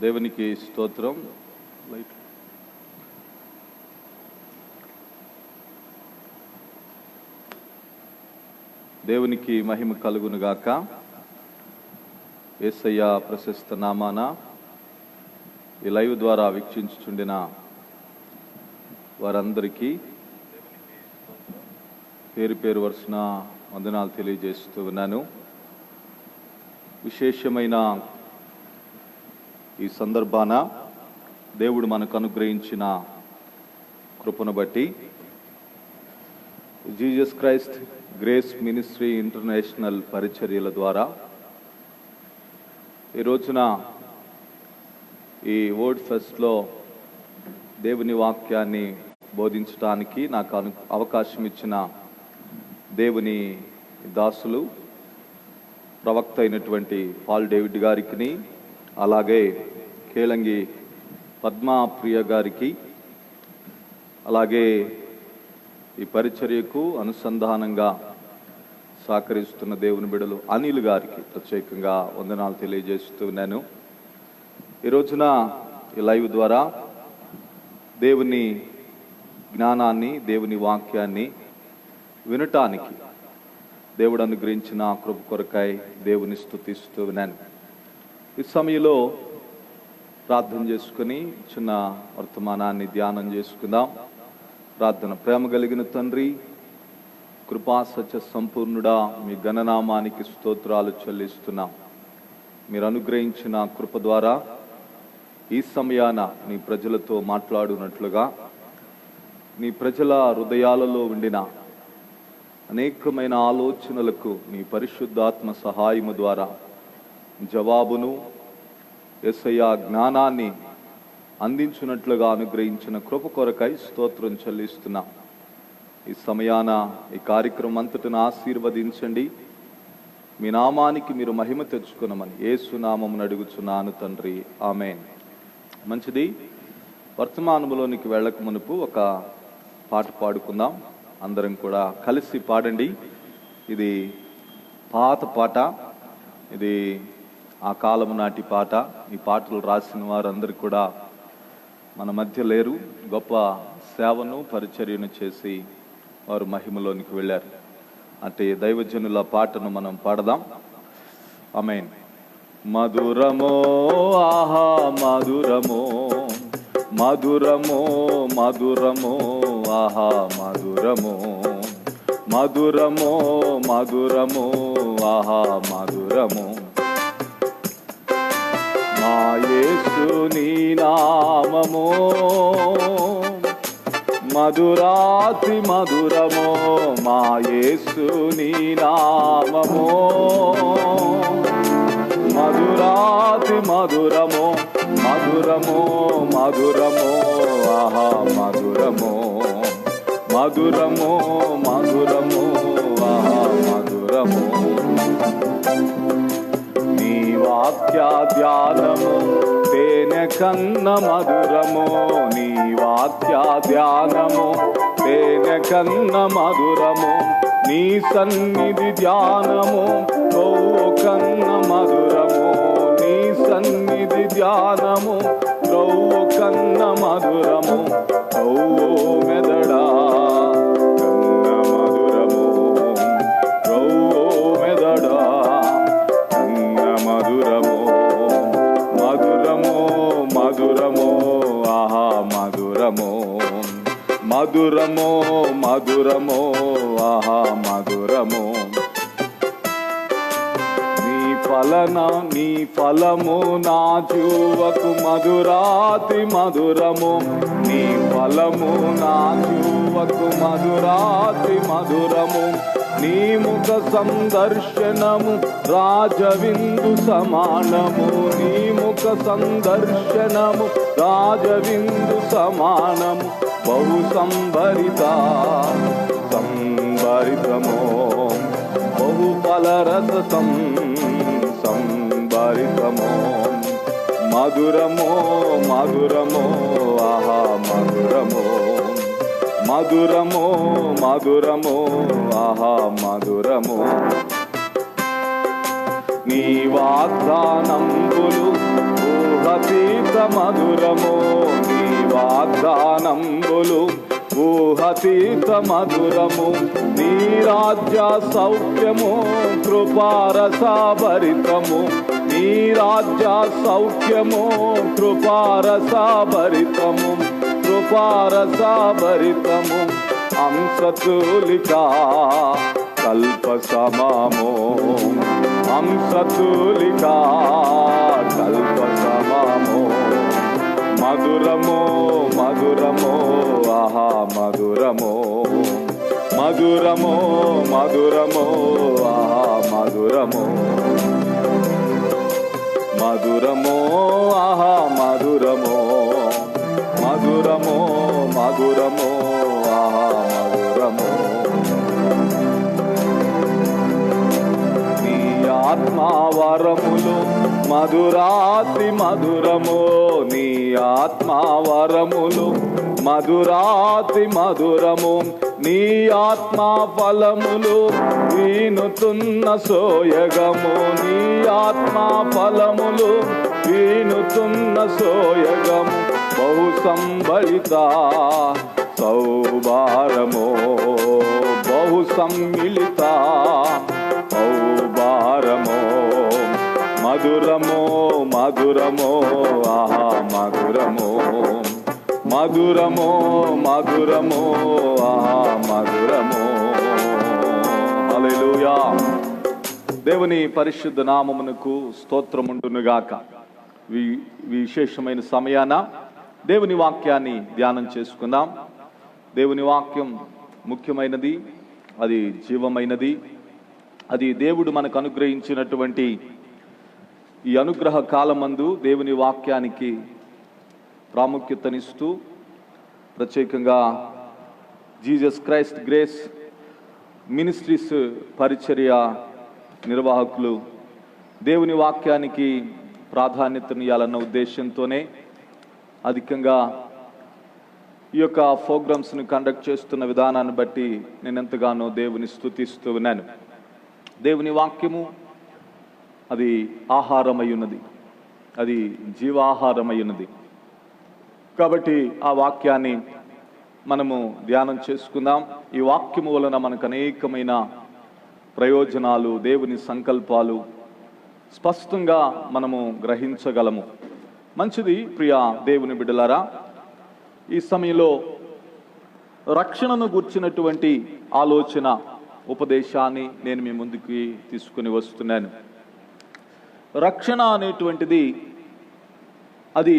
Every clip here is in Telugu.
దేవునికి స్తోత్రం. దేవునికి మహిమ కలుగునుగాక. యేసయ్య ప్రశస్త నామాన ఈ లైవ్ ద్వారా వీక్షించుచుండిన వారందరికీ పేరు పేరు వరుసన వందనాలు తెలియజేస్తూ ఉన్నాను. విశేషమైన ఈ సందర్భాన దేవుడు మనకు అనుగ్రహించిన కృపను బట్టి Jesus Christ Grace Ministry International పరిచర్యల ద్వారా ఈ రోజున ఈ వర్డ్ ఫెస్ట్లో దేవుని వాక్యాన్ని బోధించడానికి నాకు అవకాశం ఇచ్చిన దేవుని దాసులు ప్రవక్త అయినటువంటి పాల్ డేవిడ్ గారికి, అలాగే కేలంగి పద్మాప్రియ గారికి, అలాగే ఈ పరిచర్యకు అనుసంధానంగా సహకరిస్తున్న దేవుని బిడ్డలు అనిల్ గారికి ప్రత్యేకంగా వందనాలు తెలియజేస్తూ ఉన్నాను. ఈ రోజున ఈ లైవ్ ద్వారా దేవుని జ్ఞానాన్ని, దేవుని వాక్యాన్ని వినటానికి దేవుడు అనుగ్రహించిన కృప కొరకై దేవుని స్తుతిస్తూ ఉన్నాను. ఈ సమయంలో ప్రార్థన చేసుకుని చిన్న వర్తమానాన్ని ధ్యానం చేసుకుందాం. ప్రార్థన. ప్రేమ కలిగిన తండ్రి, కృపా సత్య సంపూర్ణుడా, మీ ఘననామానికి స్తోత్రాలు చెల్లిస్తున్నాం. మీరు అనుగ్రహించిన కృప ద్వారా ఈ సమయాన నీ ప్రజలతో మాట్లాడునట్లుగా, నీ ప్రజల హృదయాలలో ఉండిన అనేకమైన ఆలోచనలకు నీ పరిశుద్ధాత్మ సహాయము ద్వారా జవాబును, యేసయ్య జ్ఞానాన్ని అందించినట్లుగా అనుగ్రహించిన కృప కొరకై స్తోత్రం చెల్లిస్తున్నాం. ఈ సమయాన ఈ కార్యక్రమం అంతటిని ఆశీర్వదించండి. మీ నామానికి మీరు మహిమ తెచ్చుకున్నామని యేసు నామమున అడుగుచున్నాను తండ్రి, ఆమేన్. మంచిది. వర్తమానములోనికి వెళ్ళక మునుపు ఒక పాట పాడుకుందాం. అందరం కూడా కలిసి పాడండి. ఇది పాత పాట, ఇది ఆ కాలము నాటి పాట. ఈ పాటలు రాసిన వారందరూ కూడా మన మధ్య లేరు. గొప్ప సేవను, పరిచర్యను చేసి వారు మహిమలోనికి వెళ్ళారు. అంటే దైవజనుల పాటను మనం పాడదాం. ఆమేన్. మధురమో ఆహా మధురమో, మధురమో మధురమో ఆహా మధురమో, మధురమో మధురమో ఆహా మధురమో, మా యేసు నీ నామమో మధురాతి మధురమో, మా యేసు నీ నామమో మధురాతి మధురమో, మధురమో మధురమో ఆహా మధురమో, మధురమో మధురమో ఆహా మధురమో. నీ వాక్య ధ్యానము తేనె కన్న మధురమో, నీ వాక్య ధ్యానము తేనె కన్న మధురము, నీ సన్నిధి ధ్యానము గోవు కన్న మధురము, నీ సన్నిధి ధ్యానము గోవు కన్న మధురము, గోవు మెదడా కన్న మధురము, గోవు మెదడా కన్న మధురము, మధురమో మధురమో ఆహా మధురమో, మధురమో మధురమో ఆహా మధురమో. నీ ఫలము నా జీవకు మధురాతి మధురము, నీ ఫలము నా జీవకు మధురాతి మధురము, నీ ముఖ సందర్శనము రాజవిందు సమానము, నీ ముఖ సందర్శనము రాజవిందు సమానము, బహు సంభరిత సంభరితమో, బహు ఫలరస సంభరితమో, మధురమో మధురమో ఆహా మధురమో, మధురమో మధురమో ఆహా మధురమో. నీ వాగ్దానంబులు ఊహతీత మధురము నీ వాగ్దానంబులు, ఊహతీత మధురము నీ రాజ్య సౌఖ్యము, కృపారసభరితము నీ రాజ్య సౌఖ్యము, కృపారసభరితము కృపారసభరితము. అంశతూలికా కల్ప సమము, అంశతూలికా కల్ప సమము. మధురము మధురము ఆహా మధురము, మధురము మధురము ఆహా మధురము, మధురము ఆహా మధురము, మధురము మధురము ఆహా మధురము. నీ ఆత్మవరములు మధురాతి మధురము, నీ ఆత్మవరములు మధురాతి మధురము. నీ ఆత్మ ఫలములు వీనుతున్న సోయగము, నీ ఆత్మ ఫలములు వీనుతున్న సోయగము. బహు సంబళిత సౌభారము, బహు సమ్మిళిత సౌభారము. మధురము మధురము ఆహా మధురము, మధురము మధురము ఆహా మధురము. హల్లెలూయా. దేవుని పరిశుద్ధ నామమునకు స్తోత్రముండునుగాక. విశేషమైన సమయాన దేవుని వాక్యాన్ని ధ్యానం చేసుకుందాం. దేవుని వాక్యం ముఖ్యమైనది, అది జీవమైనది, అది దేవుడు మనకు అనుగ్రహించినటువంటి ఈ అనుగ్రహ కాలమందు దేవుని వాక్యానికి ప్రాముఖ్యతనిస్తూ ప్రత్యేకంగా జీసస్ క్రైస్ట్ గ్రేస్ మినిస్ట్రీస్ పరిచర్య నిర్వాహకులు దేవుని వాక్యానికి ప్రాధాన్యతనియాలన్న ఉద్దేశంతోనే అధికంగా ఈ యొక్క ప్రోగ్రామ్స్ని కండక్ట్ చేస్తున్న విధానాన్ని బట్టి నేను ఎంతగానో దేవుని స్తుతిస్తూ ఉన్నాను. దేవుని వాక్యము అది ఆహారమై ఉన్నది, అది జీవాహారమై ఉన్నది. కాబట్టి ఆ వాక్యాన్ని మనము ధ్యానం చేసుకుందాం. ఈ వాక్యము వలన మనకు అనేకమైన ప్రయోజనాలు, దేవుని సంకల్పాలు స్పష్టంగా మనము గ్రహించగలము. మంచిది ప్రియ దేవుని బిడ్డలారా, ఈ సమయంలో రక్షణను గుర్చినటువంటి ఆలోచన ఉపదేశాన్ని నేను మీ ముందుకి తీసుకుని వస్తున్నాను. రక్షణ అనేటువంటిది అది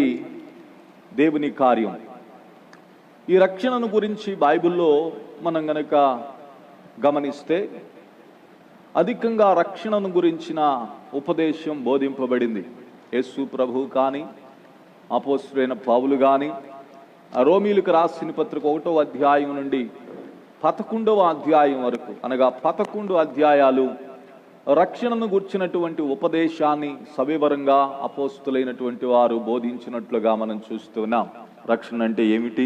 దేవుని కార్యం. ఈ రక్షణను గురించి బైబిల్లో మనం గనక గమనిస్తే అధికంగా రక్షణను గురించిన ఉపదేశం బోధింపబడింది. యేసు ప్రభు కానీ, అపోస్తలుడైన పౌలు కానీ, రోమీయులకు రాసిన పత్రిక 1వ అధ్యాయం నుండి 11వ అధ్యాయం వరకు, అనగా 11 అధ్యాయాలు రక్షణను గుర్చినటువంటి ఉపదేశాన్ని సవివరంగా అపోస్తలులైనటువంటి వారు బోధించినట్లుగా మనం చూస్తున్నాం. రక్షణ అంటే ఏమిటి,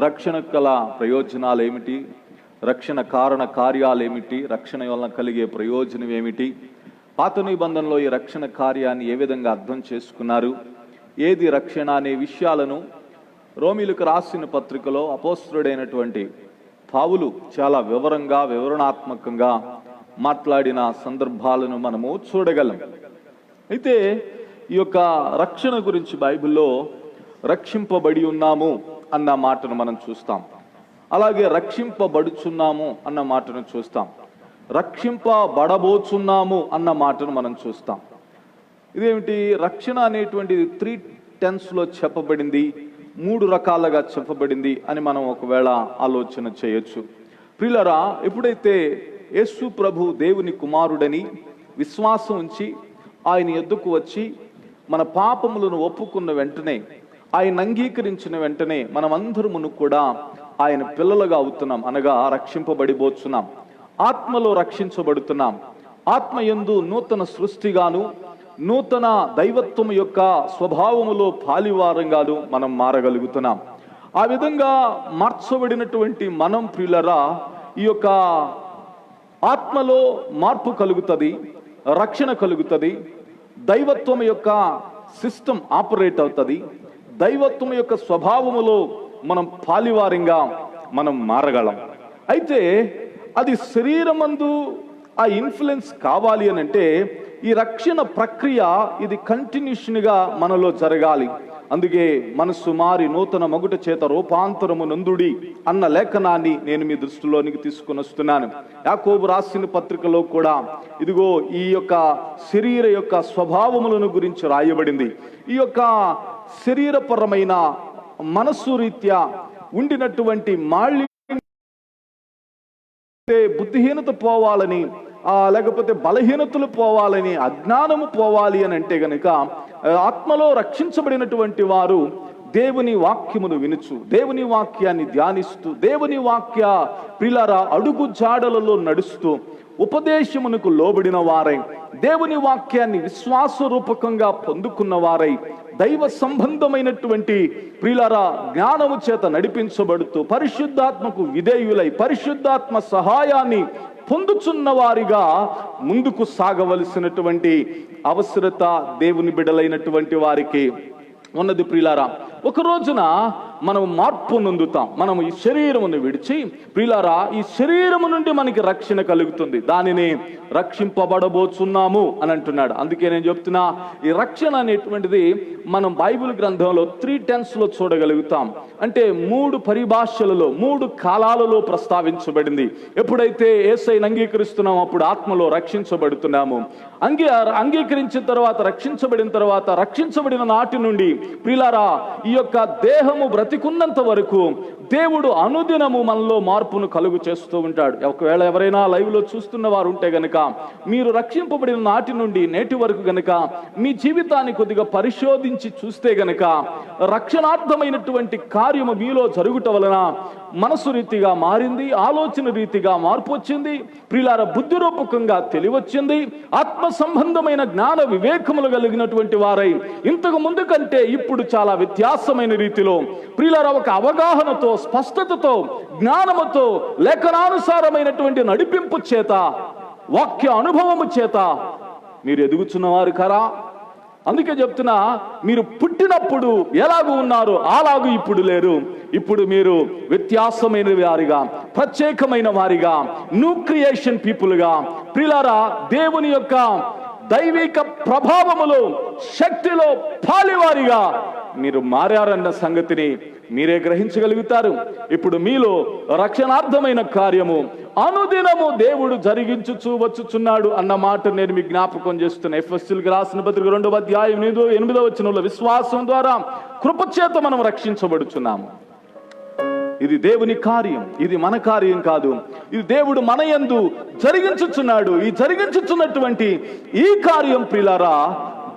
రక్షణ గల ప్రయోజనాలు ఏమిటి, రక్షణ కారణ కార్యాలు ఏమిటి, రక్షణ వలన కలిగే ప్రయోజనం ఏమిటి, పాత నిబంధనలో ఈ రక్షణ కార్యాన్ని ఏ విధంగా అర్థం చేసుకున్నారు, ఏది రక్షణ అనే విషయాలను రోమీయులకు రాసిన పత్రికలో అపోస్తలుడైనటువంటి పౌలు చాలా వివరంగా, వివరణాత్మకంగా మాట్లాడిన సందర్భాలను మనము చూడగలం. అయితే ఈ యొక్క రక్షణ గురించి బైబిల్లో రక్షింపబడి ఉన్నాము అన్న మాటను మనం చూస్తాం. అలాగే రక్షింపబడుచున్నాము అన్న మాటను చూస్తాం. రక్షింపబడబోచున్నాము అన్న మాటను మనం చూస్తాం. ఇదేమిటి, రక్షణ అనేటువంటిది 3 టెన్స్లో చెప్పబడింది, 3 రకాలుగా చెప్పబడింది అని మనం ఒకవేళ ఆలోచన చేయొచ్చు. ప్రియులారా, ఎప్పుడైతే యేసు ప్రభు దేవుని కుమారుడని విశ్వాసం ఉంచి ఆయన యొద్దకు వచ్చి మన పాపములను ఒప్పుకున్న వెంటనే, ఆయన అంగీకరించిన వెంటనే మనమందరమును కూడా ఆయన పిల్లలుగా అవుతున్నాం, అనగా రక్షింపబడిపోతున్నాం, ఆత్మలో రక్షించబడుతున్నాం. ఆత్మయందు నూతన సృష్టిగాను, నూతన దైవత్వం యొక్క స్వభావములో పాలివారంగాను మనం మారగలుగుతున్నాం. ఆ విధంగా మార్చబడినటువంటి మనం ప్రియులరా, ఈ యొక్క ఆత్మలో మార్పు కలుగుతుంది, రక్షణ కలుగుతుంది, దైవత్వం యొక్క సిస్టమ్ ఆపరేట్ అవుతుంది. దైవత్వం యొక్క స్వభావములో మనం పాలివారంగా మనం మారగలం. అయితే అది శరీరమందు ఆ ఇన్ఫ్లుయెన్స్ కావాలి అని అంటే ఈ రక్షణ ప్రక్రియ ఇది కంటిన్యూషన్గా మనలో జరగాలి. అందుకే మనస్సు మారి నూతన మగుట చేత రూపాంతరము నందుడి అన్న లేఖనాన్ని నేను మీ దృష్టిలోనికి తీసుకుని వస్తున్నాను. యాకోబు రాసిన పత్రికలో కూడా ఇదిగో ఈ యొక్క శరీర యొక్క స్వభావములను గురించి రాయబడింది. ఈ యొక్క శరీరపరమైన మనస్సు రీత్యా ఉండినటువంటి మాళ్ళి బుద్ధిహీనత పోవాలని, లేకపోతే బలహీనతలు పోవాలని, అజ్ఞానము పోవాలి అని అంటే గనుక ఆత్మలో రక్షించబడినటువంటి వారు దేవుని వాక్యమును వినుచు, దేవుని వాక్యాన్ని ధ్యానిస్తూ, దేవుని వాక్య ప్రియులారా అడుగు జాడలలో నడుస్తూ, ఉపదేశమునకు లోబడిన వారై, దేవుని వాక్యాన్ని విశ్వాసరూపకంగా పొందుకున్న వారై, దైవ సంబంధమైనటువంటి ప్రియులారా జ్ఞానము చేత నడిపించబడుతూ, పరిశుద్ధాత్మకు విధేయులై పరిశుద్ధాత్మ సహాయాన్ని పొందుచున్న వారిగా ముందుకు సాగవలసినటువంటి అవసరత దేవుని బిడ్డలైనటువంటి వారికి ఉన్నది. ప్రియులారా, ఒక రోజున మనం మార్పు నొందుతాం. మనం ఈ శరీరమును విడిచి ప్రియులారా ఈ శరీరము నుండి మనకి రక్షణ కలుగుతుంది. దానిని రక్షింపబడబోచున్నాము అని అంటున్నాడు. అందుకే నేను చెప్తున్నా, ఈ రక్షణ అనేటువంటిది మనం బైబిల్ గ్రంథంలో 3 టెన్స్లో చూడగలుగుతాం. అంటే 3 పరిభాషలలో 3 కాలాలలో ప్రస్తావించబడింది. ఎప్పుడైతే యేసయ్యను అంగీకరిస్తున్నామో అప్పుడు ఆత్మలో రక్షించబడుతున్నాము. అంగీకరించిన తర్వాత, రక్షించబడిన తర్వాత, రక్షించబడిన నాటి నుండి ప్రియులారా ఈ యొక్క దేహము బ్రతికున్నంత వరకు దేవుడు అనుదినము మనలో మార్పును కలుగు చేస్తూ ఉంటాడు. ఒకవేళ ఎవరైనా లైవ్ లో చూస్తున్న వారు ఉంటే గనక, మీరు రక్షింపబడిన నాటి నుండి నేటి వరకు గనక మీ జీవితాన్ని కొద్దిగా పరిశోధించి చూస్తే గనక రక్షణార్థమైనటువంటి కార్యము మీలో జరుగుట వలన మనసు రీతిగా మారింది, ఆలోచన రీతిగా మార్పు వచ్చింది, ప్రియులార బుద్ధి రూపకంగా తెలివచ్చింది, ఆత్మ సంబంధమైన జ్ఞాన వివేకములు కలిగినటువంటి వారై ఇంతకు ముందు కంటే ఇప్పుడు చాలా వ్యత్యాసమైన రీతిలో ప్రియులార ఒక అవగాహనతో, స్పష్టతతో, జ్ఞానముతో, లేఖనానుసారమైనటువంటి నడిపింపు చేత, వాక్య అనుభవము చేత మీరు ఎదుగుచున్నవారు కారా? అందుకే చెప్తున్నా, మీరు పుట్టినప్పుడు ఎలాగూ ఉన్నారు అలాగూ ఇప్పుడు లేరు. ఇప్పుడు మీరు వ్యత్యాసమైన వారిగా, ప్రత్యేకమైన వారిగా, న్యూ క్రియేషన్ పీపుల్గా, ప్రియులారా దేవుని యొక్క దైవిక ప్రభావములో, శక్తిలో పాలివారిగా మీరు మారారన్న సంగతిని మీరే గ్రహించగలుగుతారు. ఇప్పుడు మీలో రక్షణార్థమైన కార్యము అనుదినము దేవుడు జరిగించుచూ వచ్చుచున్నాడు అన్న మాట నేను మీ జ్ఞాపకం చేస్తున్నా. ఎఫెసీయులకు రాసిన పత్రిక 2వ అధ్యాయం 8వ వచనంలో విశ్వాసం ద్వారా కృపచేత మనం రక్షించబడుచున్నాము. ఇది దేవుని కార్యం, ఇది మన కార్యం కాదు. ఇది దేవుడు మన యందు జరిగించుచున్నాడు. ఈ జరిగించుచున్నటువంటి ఈ కార్యం ప్రియులారా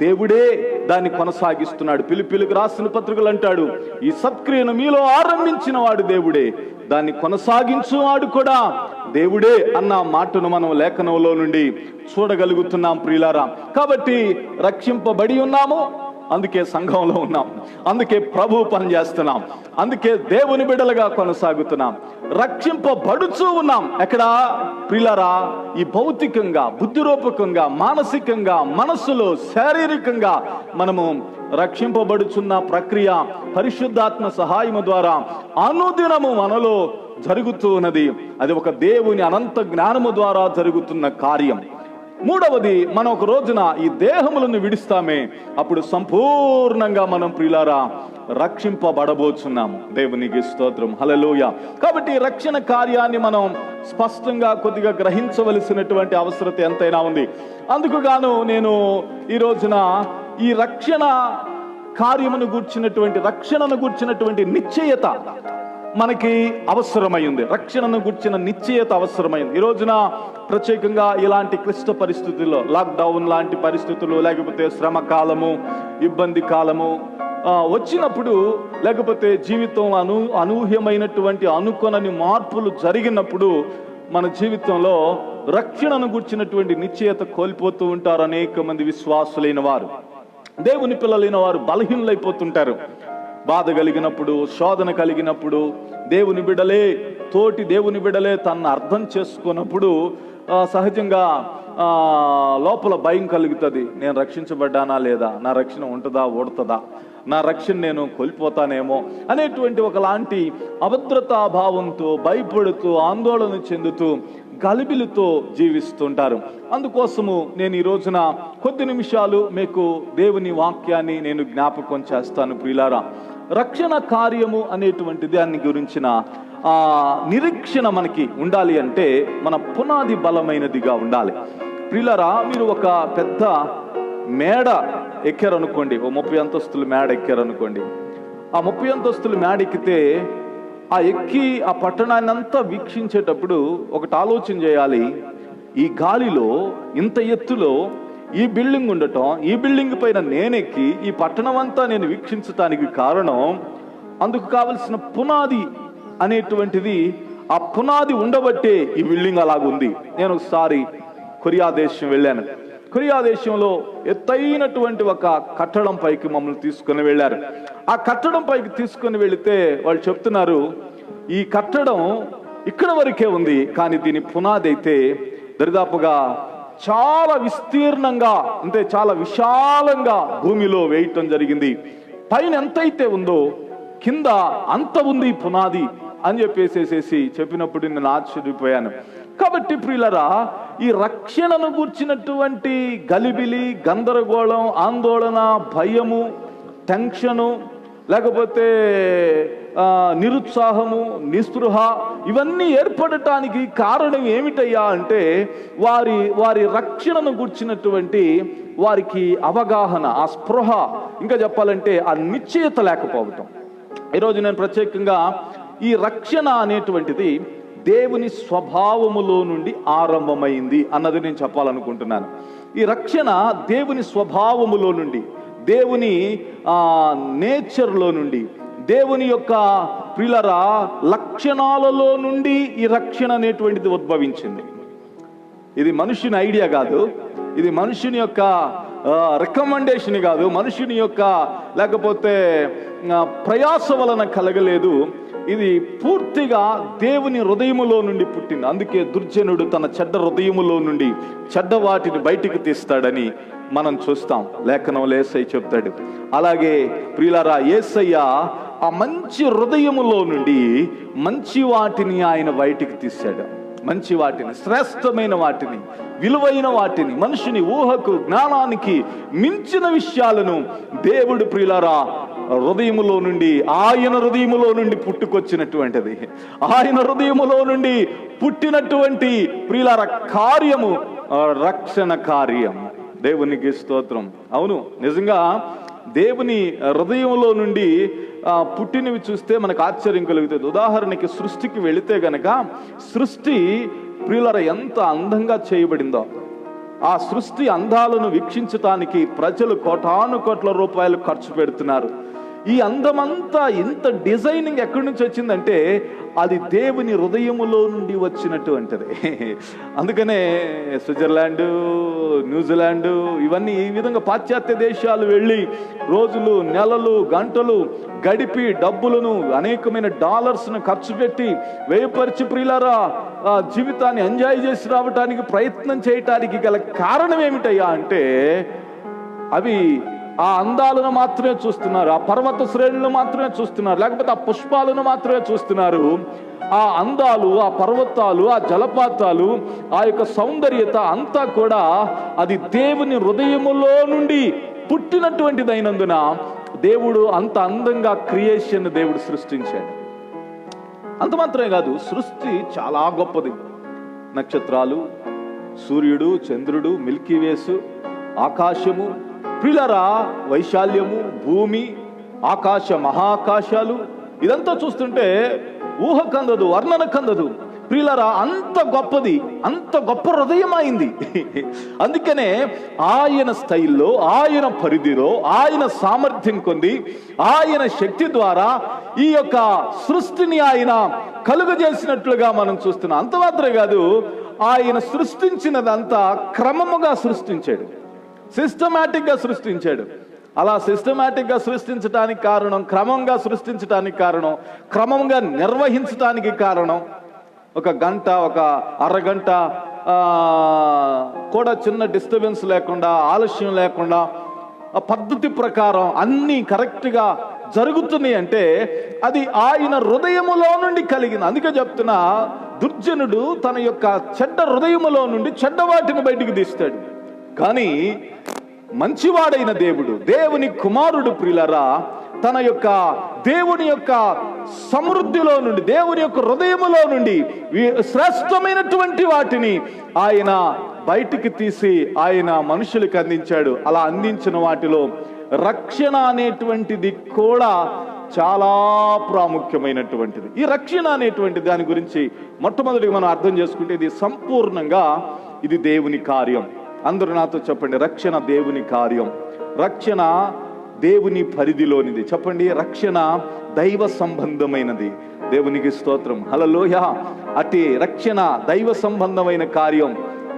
దేవుడే దాన్ని కొనసాగిస్తున్నాడు. ఫిలిప్పీయులకు రాసిన పత్రికలు అంటాడు, ఈ సత్క్రియను మీలో ఆరంభించిన వాడు దేవుడే, దాన్ని కొనసాగించువాడు కూడా దేవుడే అన్న మాటను మనం లేఖనంలో నుండి చూడగలుగుతున్నాం ప్రియులారా. కాబట్టి రక్షింపబడి ఉన్నాము, అందుకే సంఘంలో ఉన్నాం, అందుకే ప్రభు పని చేస్తున్నాం, అందుకే దేవుని బిడ్డలుగా కొనసాగుతున్నాం, రక్షింపబడుచూ ఉన్నాం. ఎక్కడ ప్రియులారా? ఈ భౌతికంగా, బుద్ధిరూపకంగా, మానసికంగా, మనస్సులో, శారీరకంగా మనము రక్షింపబడుచున్న ప్రక్రియ పరిశుద్ధాత్మ సహాయము ద్వారా అనుదినము మనలో జరుగుతూ ఉన్నది. అది ఒక దేవుని అనంత జ్ఞానము ద్వారా జరుగుతున్న కార్యం. మూడవది, మనం ఒక రోజున ఈ దేహములను విడిస్తామే, అప్పుడు సంపూర్ణంగా మనం ప్రియులారా రక్షింపబడబోచున్నాము. దేవునికి స్తోత్రం, హల్లెలూయా. కాబట్టి రక్షణ కార్యాన్ని మనం స్పష్టంగా కొద్దిగా గ్రహించవలసినటువంటి అవసరత ఎంతైనా ఉంది. అందుకు గాను నేను ఈ రోజున ఈ రక్షణ కార్యమును గూర్చినటువంటి, రక్షణను గూర్చినటువంటి నిశ్చయత మనకి అవసరమైంది. రక్షణను గుర్చిన నిశ్చయత అవసరమైంది. ఈ రోజున ప్రత్యేకంగా ఇలాంటి క్లిష్ట పరిస్థితుల్లో, లాక్డౌన్ లాంటి పరిస్థితులు, లేకపోతే శ్రమ కాలము, ఇబ్బంది కాలము వచ్చినప్పుడు, లేకపోతే జీవితంలో అనూహ్యమైనటువంటి అనుకొనని మార్పులు జరిగినప్పుడు మన జీవితంలో రక్షణను గుర్చినటువంటి నిశ్చయత కోల్పోతూ ఉంటారు అనేక మంది విశ్వాసులైన వారు. దేవుని పిల్లలైన వారు బలహీనలైపోతుంటారు. బాధ కలిగినప్పుడు, శోధన కలిగినప్పుడు, దేవుని బిడ్డలే, తోటి దేవుని బిడ్డలే తనను అర్థం చేసుకున్నప్పుడు సహజంగా లోపల భయం కలుగుతుంది. నేను రక్షించబడ్డానా లేదా, నా రక్షణ ఉంటుందా ఊడుతుందా, నా రక్షణ నేను కోల్పోతానేమో అనేటువంటి ఒకలాంటి అభద్రతాభావంతో భయపడుతూ ఆందోళన చెందుతూ గలిబిలితో జీవిస్తుంటారు. అందుకోసము నేను ఈ రోజున కొద్ది నిమిషాలు మీకు దేవుని వాక్యాన్ని నేను జ్ఞాపకం చేస్తాను. ప్రియులారా, రక్షణ కార్యము అనేటువంటి దాని గురించిన నిరీక్షణ మనకి ఉండాలి అంటే మన పునాది బలమైనదిగా ఉండాలి. ప్రియులారా, మీరు ఒక పెద్ద మేడ ఎక్కారనుకోండి, ఓ 30 అంతస్తుల మేడ ఎక్కారనుకోండి. ఆ 30 అంతస్తుల మేడ ఎక్కితే ఆ ఎక్కి ఆ పట్టణాన్ని అంతా వీక్షించేటప్పుడు ఒకటి ఆలోచన చేయాలి. ఈ గాలిలో ఇంత ఎత్తులో ఈ బిల్డింగ్ ఉండటం, ఈ బిల్డింగ్ పైన నేనెక్కి ఈ పట్టణం అంతా నేను వీక్షించటానికి కారణం అందుకు కావలసిన పునాది అనేటువంటిది, ఆ పునాది ఉండబట్టే ఈ బిల్డింగ్ అలాగుంది. నేను ఒకసారి కొరియా దేశం వెళ్ళాను. కొరియా దేశంలో ఎత్తైనటువంటి ఒక కట్టడం పైకి మమ్మల్ని తీసుకుని వెళ్ళారు. ఆ కట్టడం పైకి తీసుకుని వెళితే వాళ్ళు చెప్తున్నారు, ఈ కట్టడం ఇక్కడ వరకే ఉంది, కానీ దీని పునాది అయితే దరిదాపుగా చాలా విస్తీర్ణంగా, అంటే చాలా విశాలంగా భూమిలో వేయటం జరిగింది. పైన ఎంతైతే ఉందో కింద అంత ఉంది పునాది అని చెప్పేసేసి చెప్పినప్పుడు నేను ఆశ్చర్యపోయాను. కాబట్టి ప్రియులరా, ఈ రక్షణను గూర్చినటువంటి గలిబిలి, గందరగోళం, ఆందోళన, భయము, టెన్షను, లేకపోతే నిరుత్సాహము, నిస్పృహ, ఇవన్నీ ఏర్పడటానికి కారణం ఏమిటయ్యా అంటే వారి రక్షణను గూర్చినటువంటి వారికి అవగాహన, ఆ స్పృహ, ఇంకా చెప్పాలంటే ఆ నిశ్చయత లేకపోవటం. ఈరోజు నేను ప్రత్యేకంగా ఈ రక్షణ అనేటువంటిది దేవుని స్వభావములో నుండి ఆరంభమైంది అన్నది నేను చెప్పాలనుకుంటున్నాను. ఈ రక్షణ దేవుని స్వభావములో నుండి, దేవుని నేచర్లో నుండి, దేవుని యొక్క ప్రియులరా లక్షణాలలో నుండి ఈ రక్షణ అనేటువంటిది ఉద్భవించింది. ఇది మనుషుని ఐడియా కాదు, ఇది మనుషుని యొక్క రికమెండేషన్ కాదు, మనుషుని యొక్క లేకపోతే ప్రయాస వలన కలగలేదు. ఇది పూర్తిగా దేవుని హృదయములో నుండి పుట్టింది. అందుకే దుర్జనుడు తన చెడ్డ హృదయములో నుండి చెడ్డ వాటిని బయటికి తీస్తాడని మనం చూస్తాం. లేఖనంలో యేసయ్య చెప్తాడు. అలాగే ప్రియులారా, యేసయ్య ఆ మంచి హృదయములో నుండి మంచి వాటిని ఆయన బయటికి తీశాడు. మంచి వాటిని, శ్రేష్టమైన వాటిని, విలువైన వాటిని, మనుషుని ఊహకు జ్ఞానానికి మించిన విషయాలను దేవుడు ప్రియులారా హృదయములో నుండి, ఆయన హృదయములో నుండి పుట్టుకొచ్చినటువంటిది, ఆయన హృదయములో నుండి పుట్టినటువంటి ప్రియులారా కార్యము రక్షణ కార్యం. దేవునికి స్తోత్రం. అవును, నిజంగా దేవుని హృదయంలో నుండి పుట్టినవి చూస్తే మనకు ఆశ్చర్యం కలుగుతుంది. ఉదాహరణకి సృష్టికి వెళితే గనక, సృష్టి ప్రియులారా ఎంత అందంగా చేయబడిందో, ఆ సృష్టి అందాలను వీక్షించటానికి ప్రజలు కోటాను కోట్ల రూపాయలు ఖర్చు పెడుతున్నారు. ఈ అందమంతా, ఇంత డిజైనింగ్ ఎక్కడి నుంచి వచ్చిందంటే అది దేవుని హృదయములో నుండి వచ్చినటువంటిది. అందుకనే స్విట్జర్లాండ్, న్యూజిలాండ్ ఇవన్నీ ఈ విధంగా పాశ్చాత్య దేశాలు వెళ్ళి రోజులు, నెలలు, గంటలు గడిపి డబ్బులను, అనేకమైన డాలర్స్ను ఖర్చు పెట్టి వ్యయపరిచి ప్రియులారా జీవితాన్ని ఎంజాయ్ చేసి రావడానికి ప్రయత్నం చేయటానికి గల కారణం ఏమిటయ్యా అంటే అవి ఆ అందాలను మాత్రమే చూస్తున్నారు, ఆ పర్వత శ్రేణులను మాత్రమే చూస్తున్నారు, లేకపోతే ఆ పుష్పాలను మాత్రమే చూస్తున్నారు. ఆ అందాలు, ఆ పర్వతాలు, ఆ జలపాతాలు, ఆ యొక్క సౌందర్యత అంతా కూడా అది దేవుని హృదయములో నుండి పుట్టినటువంటిదైనందున దేవుడు అంత అందంగా క్రియేషన్ దేవుడు సృష్టించాడు. అంత మాత్రమే కాదు, సృష్టి చాలా గొప్పది. నక్షత్రాలు, సూర్యుడు, చంద్రుడు, మిల్కీవేసు, ఆకాశము, ప్రియులారా వైశాల్యము, భూమి, ఆకాశ మహాకాశాలు, ఇదంతా చూస్తుంటే ఊహ కందదు, వర్ణన కందదు. ప్రియులారా అంత గొప్పది, అంత గొప్ప హృదయం అయింది. అందుకనే ఆయన స్టైల్లో, ఆయన పరిధిలో, ఆయన సామర్థ్యం కొంది, ఆయన శక్తి ద్వారా ఈ యొక్క సృష్టిని ఆయన కలుగజేసినట్లుగా మనం చూస్తున్నాం. అంత మాత్రమే కాదు, ఆయన సృష్టించినదంతా క్రమముగా సృష్టించాడు, సిస్టమాటిక్ గా సృష్టించాడు. అలా సిస్టమాటిక్ గా సృష్టించడానికి కారణం, క్రమంగా సృష్టించడానికి కారణం, క్రమంగా నిర్వహించడానికి కారణం, ఒక గంట, ఒక అరగంట కూడా చిన్న డిస్టర్బెన్స్ లేకుండా, ఆలస్యం లేకుండా, ఆ పద్ధతి ప్రకారం అన్నీ కరెక్ట్గా జరుగుతున్నాయి అంటే అది ఆయన హృదయములో నుండి కలిగింది. అందుకే చెప్తున్నా, దుర్జనుడు తన యొక్క చెడ్డ హృదయములో నుండి చెడ్డ వాటిని బయటికి తీస్తాడు, కానీ మంచివాడైన దేవుడు, దేవుని కుమారుడు ప్రియులారా, తన యొక్క దేవుని యొక్క సమృద్ధిలో నుండి, దేవుని యొక్క హృదయములో నుండి శ్రేష్టమైనటువంటి వాటిని ఆయన బయటికి తీసి ఆయన మనుషులకు అందించాడు. అలా అందించిన వాటిలో రక్షణ అనేటువంటిది కూడా చాలా ప్రాముఖ్యమైనటువంటిది. ఈ రక్షణ అనేటువంటి దాని గురించి మొట్టమొదటిగా మనం అర్థం చేసుకుంటే, ఇది సంపూర్ణంగా ఇది దేవుని కార్యం. అందరూ నాతో చెప్పండి, రక్షణ దేవుని కార్యం. రక్షణ దేవుని పరిధిలోనిది. చెప్పండి, రక్షణ దైవ సంబంధమైనది. దేవునికి స్తోత్రం, హల్లెలూయా. అట్టి రక్షణ దైవ సంబంధమైన కార్యం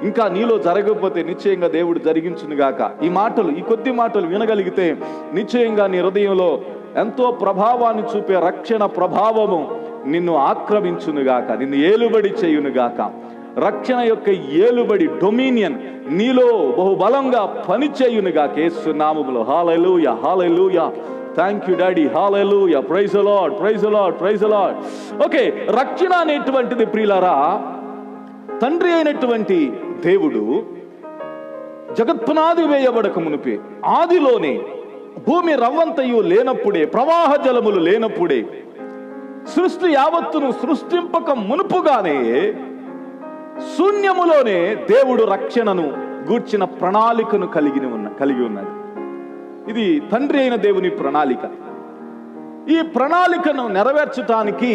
ఇంకా నీలో జరగకపోతే నిశ్చయంగా దేవుడు జరిగించునుగాక. ఈ కొద్ది మాటలు వినగలిగితే నిశ్చయంగా నీ హృదయంలో ఎంతో ప్రభావాన్ని చూపే రక్షణ ప్రభావము నిన్ను ఆక్రమించునుగాక, నిన్ను ఏలుబడి చేయునుగాక. రక్షణ యొక్క ఏలుబడి, డొమినియన్ నీలో బహుబలంగా పనిచేయునుగాక యేసు నామములో. Hallelujah, hallelujah. Thank you daddy, hallelujah. Praise the lord, praise the lord, praise the lord. Okay, రక్షణ అనేటువంటిది ప్రియులారా, తండ్రి అయినటువంటి దేవుడు జగత్పునాది వేయబడక మునిపే, ఆదిలోనే, భూమి రవ్వంతయు లేనప్పుడే, ప్రవాహ జలములు లేనప్పుడే, సృష్టి యావత్తును సృష్టింపక మునుపుగానే, శూన్యములోనే దేవుడు రక్షణను గూర్చిన ప్రణాళికను కలిగి ఉన్నాడు. ఇది తండ్రి అయిన దేవుని ప్రణాళిక. ఈ ప్రణాళికను నెరవేర్చడానికి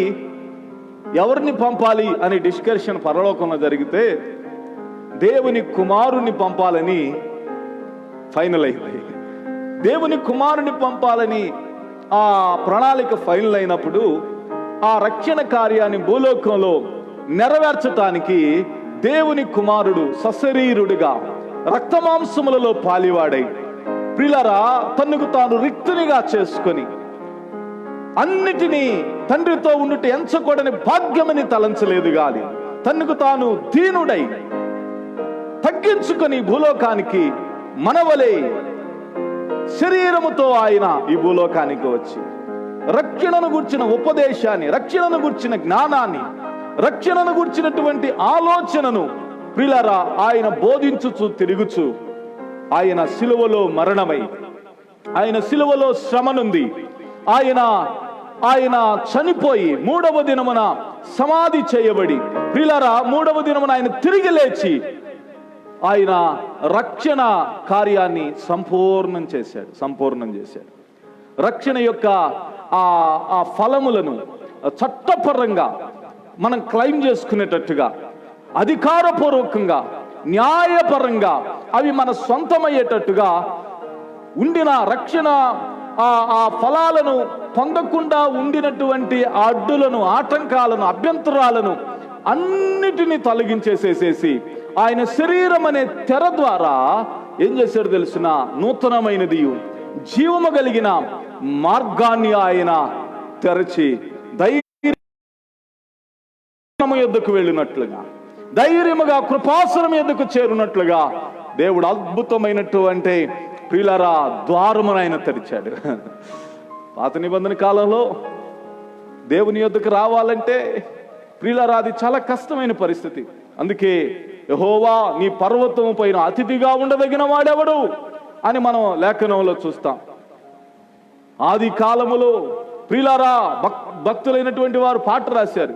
ఎవరిని పంపాలి అనే డిస్కషన్ పరలోకంలో జరిగితే దేవుని కుమారుని పంపాలని ఫైనల్ అయింది. దేవుని కుమారుని పంపాలని ఆ ప్రణాళిక ఫైనల్ అయినప్పుడు ఆ రక్షణ కార్యాన్ని భూలోకంలో నెరవేర్చటానికి దేవుని కుమారుడు సశరీరుడిగా రక్తమాంసములలో పాలివాడై ప్రియులారా తనకు తాను రిక్తునిగా చేసుకొని అన్నిటినీ తండ్రితో ఉండుట ఎంచకూడని భాగ్యమని తలంచలేదు గాని తనకు తాను దీనుడై తగ్గించుకొని భూలోకానికి మనవలే శరీరముతో ఆయన ఈ భూలోకానికి వచ్చి రక్షణను గుర్చిన ఉపదేశాన్ని, రక్షణను గుర్చిన జ్ఞానాన్ని, రక్షణను గుర్చినటువంటి ఆలోచనను ప్రియులారా ఆయన బోధించుచు తిరుగుచు ఆయన సిలువలో మరణమై, ఆయన సిలువలో శ్రమనుంది, ఆయన చనిపోయి మూడవ దినమున సమాధి చేయబడి ప్రియులారా మూడవ దినమున ఆయన తిరిగి లేచి ఆయన రక్షణ కార్యాన్ని సంపూర్ణం చేశాడు. రక్షణ యొక్క ఆ ఫలములను చట్టపరంగా మనం క్లెయిమ్ చేసుకునేటట్టుగా, అధికారపూర్వకంగా, న్యాయపరంగా అవి మన సొంతమయ్యేటట్టుగా ఉండిన రక్షణ ఆ ఫలాలను పొందకుండా ఉండినటువంటి అడ్డులను, ఆటంకాలను, అభ్యంతరాలను అన్నిటినీ తొలగించేసేసేసి ఆయన శరీరం అనే తెర ద్వారా ఏం చేశాడు తెలిసిన నూతనమైనది జీవము కలిగిన మార్గాన్ని ఆయన తెరచి ధైర్యము యొద్దకు వెళ్ళినట్లుగా, ధైర్యముగా కృపాసనం యొద్దకు చేరునట్లుగా దేవుడు అద్భుతమైనటువంటి ప్రియులారా ద్వారమును ఆయన తెరిచాడు. పాత నిబంధన కాలంలో దేవుని యొద్దకు రావాలంటే ప్రియులారా అది చాలా కష్టమైన పరిస్థితి. అందుకే యెహోవా నీ పర్వతము పైన అతిథిగా ఉండదగిన వాడెవడు అని మనం లేఖనంలో చూస్తాం. ఆది కాలములో ప్రియులారా భక్తులైనటువంటి వారు పాట రాశారు,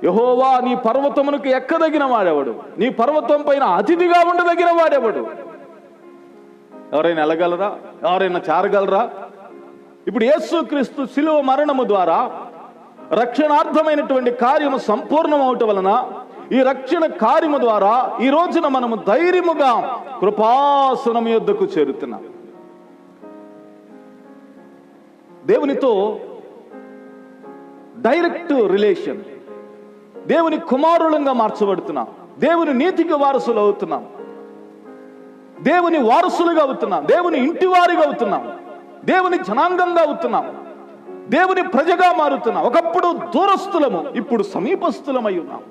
యెహోవా నీ పర్వతమునకు ఎక్కదగిన వాడెవడు, నీ పర్వతం పైన అతిథిగా ఉండదగిన వాడెవడు. ఎవరైనా వెళ్ళగలరా? ఎవరైనా చేరగలరా? ఇప్పుడు యేసుక్రీస్తు శిలువ మరణము ద్వారా రక్షణార్థమైనటువంటి కార్యము సంపూర్ణం అవటం వలన ఈ రక్షణ కార్యము ద్వారా ఈ రోజున మనము ధైర్యముగా కృపాసనం యొద్దకు చేరుతున్నాం. దేవునితో డైరెక్ట్ రిలేషన్, దేవుని కుమారులంగా మార్చబడుతున్నాం, దేవుని నీతికి వారసులు అవుతున్నాం, దేవుని వారసులుగా అవుతున్నాం, దేవుని ఇంటి వారిగా అవుతున్నాం, దేవుని జనాంగంగా అవుతున్నాం, దేవుని ప్రజగా మారుతున్నాం. ఒకప్పుడు దూరస్థులము, ఇప్పుడు సమీపస్థులమై ఉన్నాం.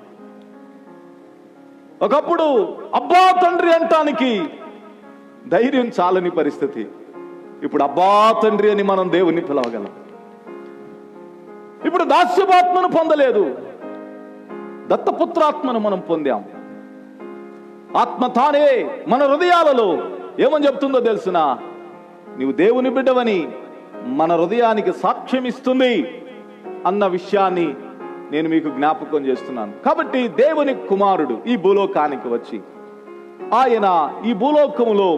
ఒకప్పుడు అబ్బా తండ్రి అంటానికి ధైర్యం చాలని పరిస్థితి. ఇప్పుడు అబ్బా తండ్రి అని మనం దేవుని పిలవగలం. ఇప్పుడు దాస్యపాత్మను పొందలేదు, దత్తపుత్రాత్మను మనం పొందాం. ఆత్మ తానే మన హృదయాలలో ఏమని చెప్తుందో తెలుసిన, నీవు దేవుని బిడ్డవని మన హృదయానికి సాక్ష్యం ఇస్తుంది అన్న విషయాన్ని నేను మీకు జ్ఞాపకం చేస్తున్నాను. కాబట్టి దేవుని కుమారుడు ఈ భూలోకానికి వచ్చి ఆయన ఈ భూలోకములో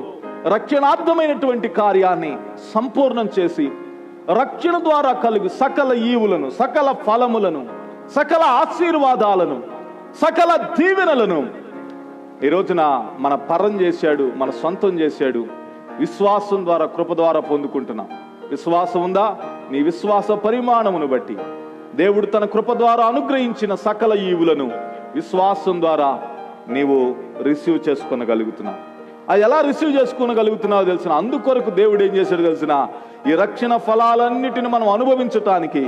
రక్షణార్థమైనటువంటి కార్యాన్ని సంపూర్ణం చేసి రక్షణ ద్వారా కలుగు సకల ఈవులను, సకల ఫలములను, సకల ఆశీర్వాదాలను, సకల దీవెనలను ఈ రోజున మన పరం చేశాడు, మన సొంతం చేశాడు. విశ్వాసం ద్వారా, కృప ద్వారా పొందుకుంటున్నాం. విశ్వాసం ఉందా? నీ విశ్వాస పరిమాణమును బట్టి దేవుడు తన కృప ద్వారా అనుగ్రహించిన సకల ఈవులను విశ్వాసం ద్వారా నీవు రిసీవ్ చేసుకోగలుగుతున్నావు. అది ఎలా రిసీవ్ చేసుకోగలుగుతున్నావో తెలిసిన, అందుకొరకు దేవుడు ఏం చేశాడు తెలిసిన, ఈ రక్షణ ఫలాలన్నిటిని మనం అనుభవించటానికి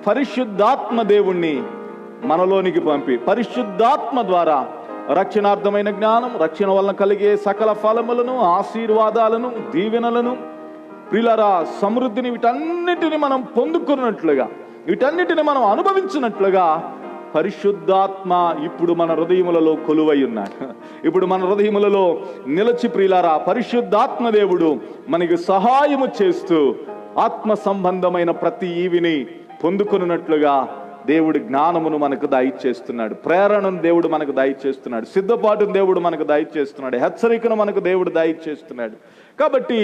పరిశుద్ధాత్మ దేవుణ్ణి మనలోనికి పంపి పరిశుద్ధాత్మ ద్వారా రక్షణార్థమైన జ్ఞానం, రక్షణ వలన కలిగే సకల ఫలములను, ఆశీర్వాదాలను, దీవెనలను, ప్రియులారా సమృద్ధిని, వీటన్నిటిని మనం పొందుకున్నట్లుగా, వీటన్నిటిని మనం అనుభవించినట్లుగా పరిశుద్ధాత్మ ఇప్పుడు మన హృదయములలో కొలువై ఉన్నాడు. ఇప్పుడు మన హృదయములలో నిలిచి ప్రియులారా పరిశుద్ధాత్మ దేవుడు మనకి సహాయము చేస్తూ ఆత్మ సంబంధమైన ప్రతి ఈవిని పొందుకున్నట్లుగా దేవుడు జ్ఞానమును మనకు దయచేస్తున్నాడు, ప్రేరణను దేవుడు మనకు దయచేస్తున్నాడు, సిద్ధపాటును దేవుడు మనకు దయచేస్తున్నాడు, హెచ్చరికను మనకు దేవుడు దయచేస్తున్నాడు. కాబట్టి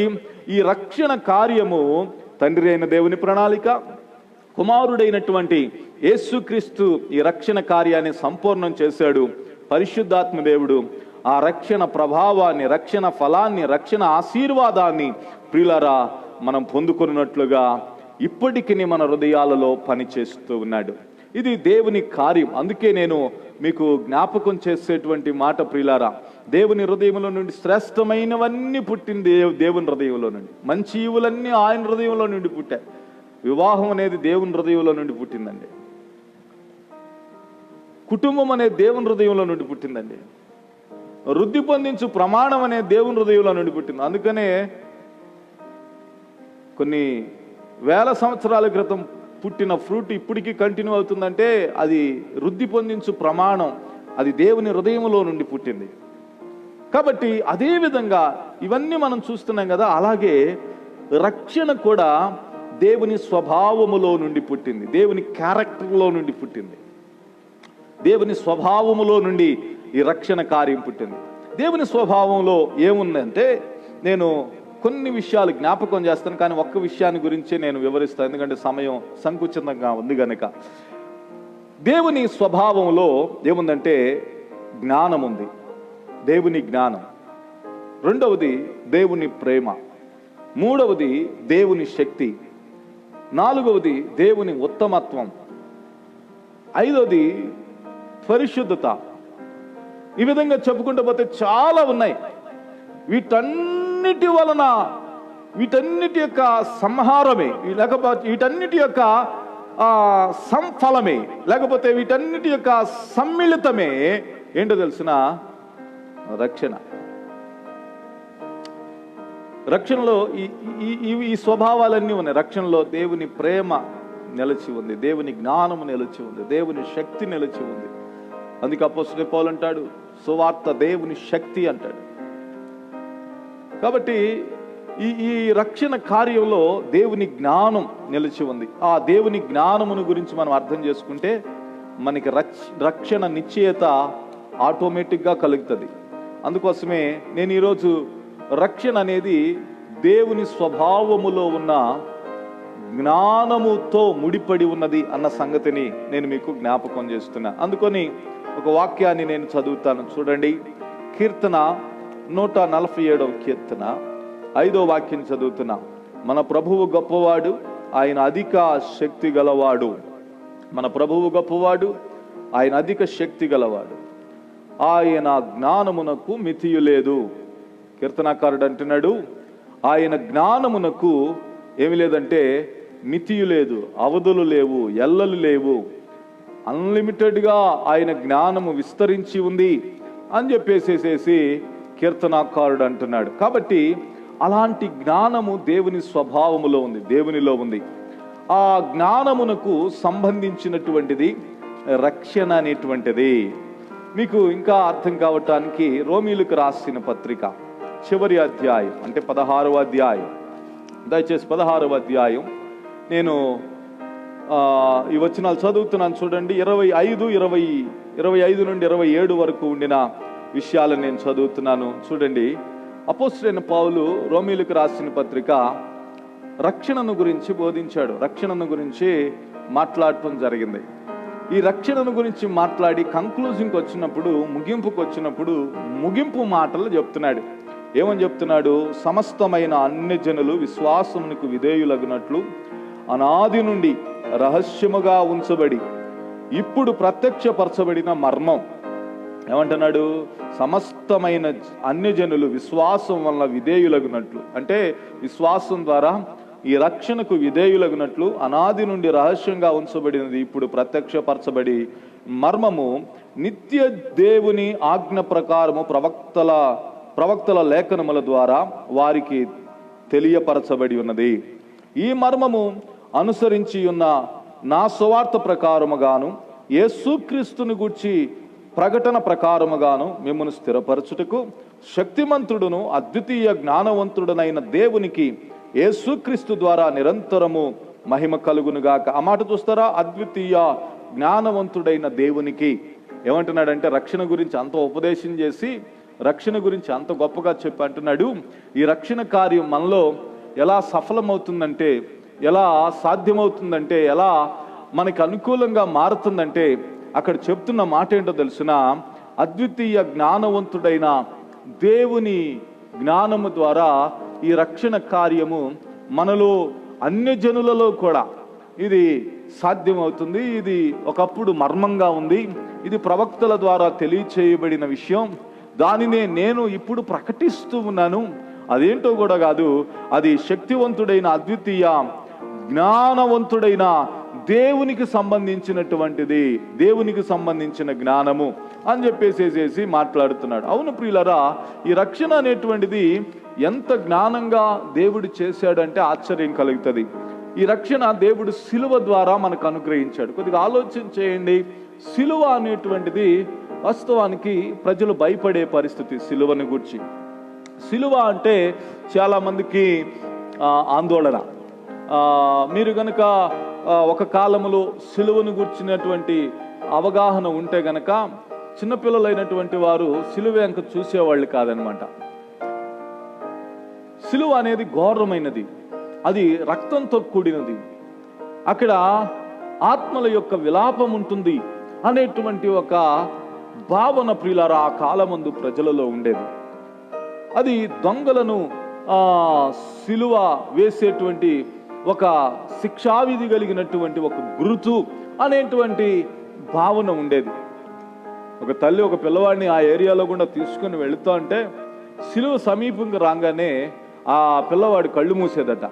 ఈ రక్షణ కార్యము తండ్రి అయిన దేవుని ప్రణాళిక, కుమారుడైనటువంటి యేసుక్రీస్తు ఈ రక్షణ కార్యాన్ని సంపూర్ణం చేశాడు. పరిశుద్ధాత్మ దేవుడు ఆ రక్షణ ప్రభావాన్ని, రక్షణ ఫలాన్ని, రక్షణ ఆశీర్వాదాన్ని ప్రియులారా మనం పొందుకున్నట్లుగా ఇప్పటికీ మన హృదయాలలో పనిచేస్తూ ఉన్నాడు. ఇది దేవుని కార్యం. అందుకే నేను మీకు జ్ఞాపకం చేసేటువంటి మాట ప్రియులారా, దేవుని హృదయంలో నుండి శ్రేష్టమైనవన్నీ పుట్టింది దేవుని హృదయంలో నుండి. మంచి ఈవులన్నీ ఆయన హృదయంలో నుండి పుట్టాయి. వివాహం అనేది దేవుని హృదయంలో నుండి పుట్టిందండి. కుటుంబం అనేది దేవుని హృదయంలో నుండి పుట్టిందండి. వృద్ధి పొందించు ప్రమాణం అనేది దేవుని హృదయంలో నుండి పుట్టింది. అందుకనే కొన్ని వేల సంవత్సరాల క్రితం పుట్టిన ఫ్రూట్ ఇప్పటికీ కంటిన్యూ అవుతుందంటే అది వృద్ధి పొందించు ప్రమాణం, అది దేవుని హృదయంలో నుండి పుట్టింది. కాబట్టి అదే విధంగా ఇవన్నీ మనం చూస్తున్నాం కదా, అలాగే రక్షణ కూడా దేవుని స్వభావములో నుండి పుట్టింది, దేవుని క్యారెక్టర్లో నుండి పుట్టింది, దేవుని స్వభావములో నుండి ఈ రక్షణ కార్యం పుట్టింది. దేవుని స్వభావంలో ఏముందంటే నేను కొన్ని విషయాలు జ్ఞాపకం చేస్తాను, కానీ ఒక్క విషయాన్ని గురించే నేను వివరిస్తాను, ఎందుకంటే సమయం సంకుచితంగా ఉంది కనుక. దేవుని స్వభావంలో ఏముందంటే జ్ఞానం ఉంది, దేవుని జ్ఞానం. రెండవది దేవుని ప్రేమ. మూడవది దేవుని శక్తి. నాలుగవది దేవుని ఉత్తమత్వం. ఐదవది పరిశుద్ధత. ఈ విధంగా చెప్పుకుంటూ పోతే చాలా ఉన్నాయి. వీటన్నిటి వలన, వీటన్నిటి యొక్క సంహారమే, లేకపోతే వీటన్నిటి యొక్క సంఫలమే, లేకపోతే వీటన్నిటి యొక్క సమ్మిళితమే ఏంటో తెలిసిన రక్షణ. రక్షణలో ఈ స్వభావాలన్నీ ఉన్నాయి. రక్షణలో దేవుని ప్రేమ నిలిచి ఉంది, దేవుని జ్ఞానము నిలిచి ఉంది, దేవుని శక్తి నిలిచి ఉంది. అందుకే అపోస్తలుడైన పౌలు అంటాడు, సువార్త దేవుని శక్తి అంటాడు. కాబట్టి ఈ రక్షణ కార్యంలో దేవుని జ్ఞానం నిలిచి ఉంది. ఆ దేవుని జ్ఞానమును గురించి మనం అర్థం చేసుకుంటే మనకి రక్షణ నిశ్చయత ఆటోమేటిక్గా కలుగుతుంది. అందుకోసమే నేను ఈరోజు రక్షణ అనేది దేవుని స్వభావములో ఉన్న జ్ఞానముతో ముడిపడి ఉన్నది అన్న సంగతిని నేను మీకు జ్ఞాపకం చేస్తున్నా. అందుకని ఒక వాక్యాన్ని నేను చదువుతాను, చూడండి. కీర్తన 147వ కీర్తన 5వ వాక్యం చదువుతున్నా. మన ప్రభువు గొప్పవాడు, ఆయన అధిక శక్తి గలవాడు. మన ప్రభువు గొప్పవాడు, ఆయన అధిక శక్తి గలవాడు, ఆయన జ్ఞానమునకు మితియు లేదు. కీర్తనాకారుడు అంటున్నాడు, ఆయన జ్ఞానమునకు ఏమి లేదంటే మితియు లేదు, అవధులు లేవు, ఎల్లలు లేవు. అన్లిమిటెడ్గా ఆయన జ్ఞానము విస్తరించి ఉంది. అని చెప్పేసేసేసి కీర్తనాకారుడు అంటున్నాడు. కాబట్టి అలాంటి జ్ఞానము దేవుని స్వభావములో ఉంది, దేవునిలో ఉంది. ఆ జ్ఞానమునకు సంబంధించినటువంటిది రక్షణ అనేటువంటిది. మీకు ఇంకా అర్థం కావటానికి రోమీలకు రాసిన పత్రిక చివరి అధ్యాయం, అంటే 16వ అధ్యాయం, దయచేసి 16వ అధ్యాయం నేను ఈ వచనాలు చదువుతున్నాను చూడండి. 25 నుండి 27 వరకు ఉండిన విషయాలను నేను చదువుతున్నాను చూడండి. అపోస్తలుడైన పౌలు రోమీలకు రాసిన పత్రిక రక్షణను గురించి బోధించాడు, రక్షణను గురించి మాట్లాడటం జరిగింది. ఈ రక్షణను గురించి మాట్లాడి కంక్లూజన్కి వచ్చినప్పుడు, ముగింపుకు వచ్చినప్పుడు ముగింపు మాటలు చెప్తున్నాడు. ఏమని చెప్తున్నాడు? సమస్తమైన అన్ని జనులు విశ్వాసమునకు విధేయులగునట్లు అనాది నుండి రహస్యముగా ఉంచబడి ఇప్పుడు ప్రత్యక్షపరచబడిన మర్మం. ఏమంటున్నాడు? సమస్తమైన అన్ని జనులు విశ్వాసం వల్ల విధేయులగునట్లు, అంటే విశ్వాసం ద్వారా ఈ రక్షణకు విధేయులగునట్లు అనాది నుండి రహస్యంగా ఉంచబడినది ఇప్పుడు ప్రత్యక్షపరచబడి మర్మము నిత్య దేవుని ఆజ్ఞ ప్రకారము ప్రవక్తల లేఖనముల ద్వారా వారికి తెలియపరచబడి ఉన్నది. ఈ మర్మము అనుసరించి ఉన్న నా సువార్త ప్రకారముగాను యేసుక్రీస్తుని గూర్చి ప్రకటన ప్రకారముగాను మిమ్మల్ని స్థిరపరచుటకు శక్తిమంతుడును అద్వితీయ జ్ఞానవంతుడనైన దేవునికి యేసుక్రీస్తు ద్వారా నిరంతరము మహిమ కలుగునుగాక. ఆ మాట చూస్తారా? అద్వితీయ జ్ఞానవంతుడైన దేవునికి. ఏమంటున్నాడంటే రక్షణ గురించి అంత ఉపదేశం చేసి, రక్షణ గురించి అంత గొప్పగా చెప్పి అంటున్నాడు, ఈ రక్షణ కార్యం మనలో ఎలా సఫలమవుతుందంటే, ఎలా సాధ్యమవుతుందంటే, ఎలా మనకి అనుకూలంగా మారుతుందంటే అక్కడ చెప్తున్న మాట ఏంటో తెలుసునా? అద్వితీయ జ్ఞానవంతుడైన దేవుని జ్ఞానము ద్వారా ఈ రక్షణ కార్యము మనలో అన్య జనులలో కూడా ఇది సాధ్యమవుతుంది. ఇది ఒకప్పుడు మర్మంగా ఉంది, ఇది ప్రవక్తల ద్వారా తెలియచేయబడిన విషయం. దానినే నేను ఇప్పుడు ప్రకటిస్తూ ఉన్నాను. అదేంటో కూడా కాదు, అది శక్తివంతుడైన అద్వితీయ జ్ఞానవంతుడైన దేవునికి సంబంధించినటువంటిది, దేవునికి సంబంధించిన జ్ఞానము అని చెప్పేసేసి మాట్లాడుతున్నాడు. అవును ప్రియులరా, ఈ రక్షణ అనేటువంటిది ఎంత జ్ఞానంగా దేవుడు చేశాడంటే ఆశ్చర్యం కలుగుతుంది. ఈ రక్షణ దేవుడు సిలువ ద్వారా మనకు అనుగ్రహించాడు. కొద్దిగా ఆలోచన చేయండి. సిలువ అనేటువంటిది వాస్తవానికి ప్రజలు భయపడే పరిస్థితి. సిలువని గురించి, సిలువ అంటే చాలా మందికి ఆందోళన. మీరు గనక ఒక కాలంలో సిలువను గుర్చినటువంటి అవగాహన ఉంటే గనక చిన్నపిల్లలైనటువంటి వారు సిలువ వెంక చూసేవాళ్ళు కాదనమాట. సిలువ అనేది ఘోరమైనది, అది రక్తంతో కూడినది, అక్కడ ఆత్మల యొక్క విలాపం ఉంటుంది అనేటువంటి ఒక భావన ప్రియులారా ఆ కాలమందు ప్రజలలో ఉండేది. అది దొంగలను సిలువ వేసేటువంటి ఒక శిక్షావిధి కలిగినటువంటి ఒక గురుతు అనేటువంటి భావన ఉండేది. ఒక తల్లి ఒక పిల్లవాడిని ఆ ఏరియాలో కూడా తీసుకుని వెళుతూ అంటే సిలువ సమీపంగా రాగానే ఆ పిల్లవాడు కళ్ళు మూసేదట.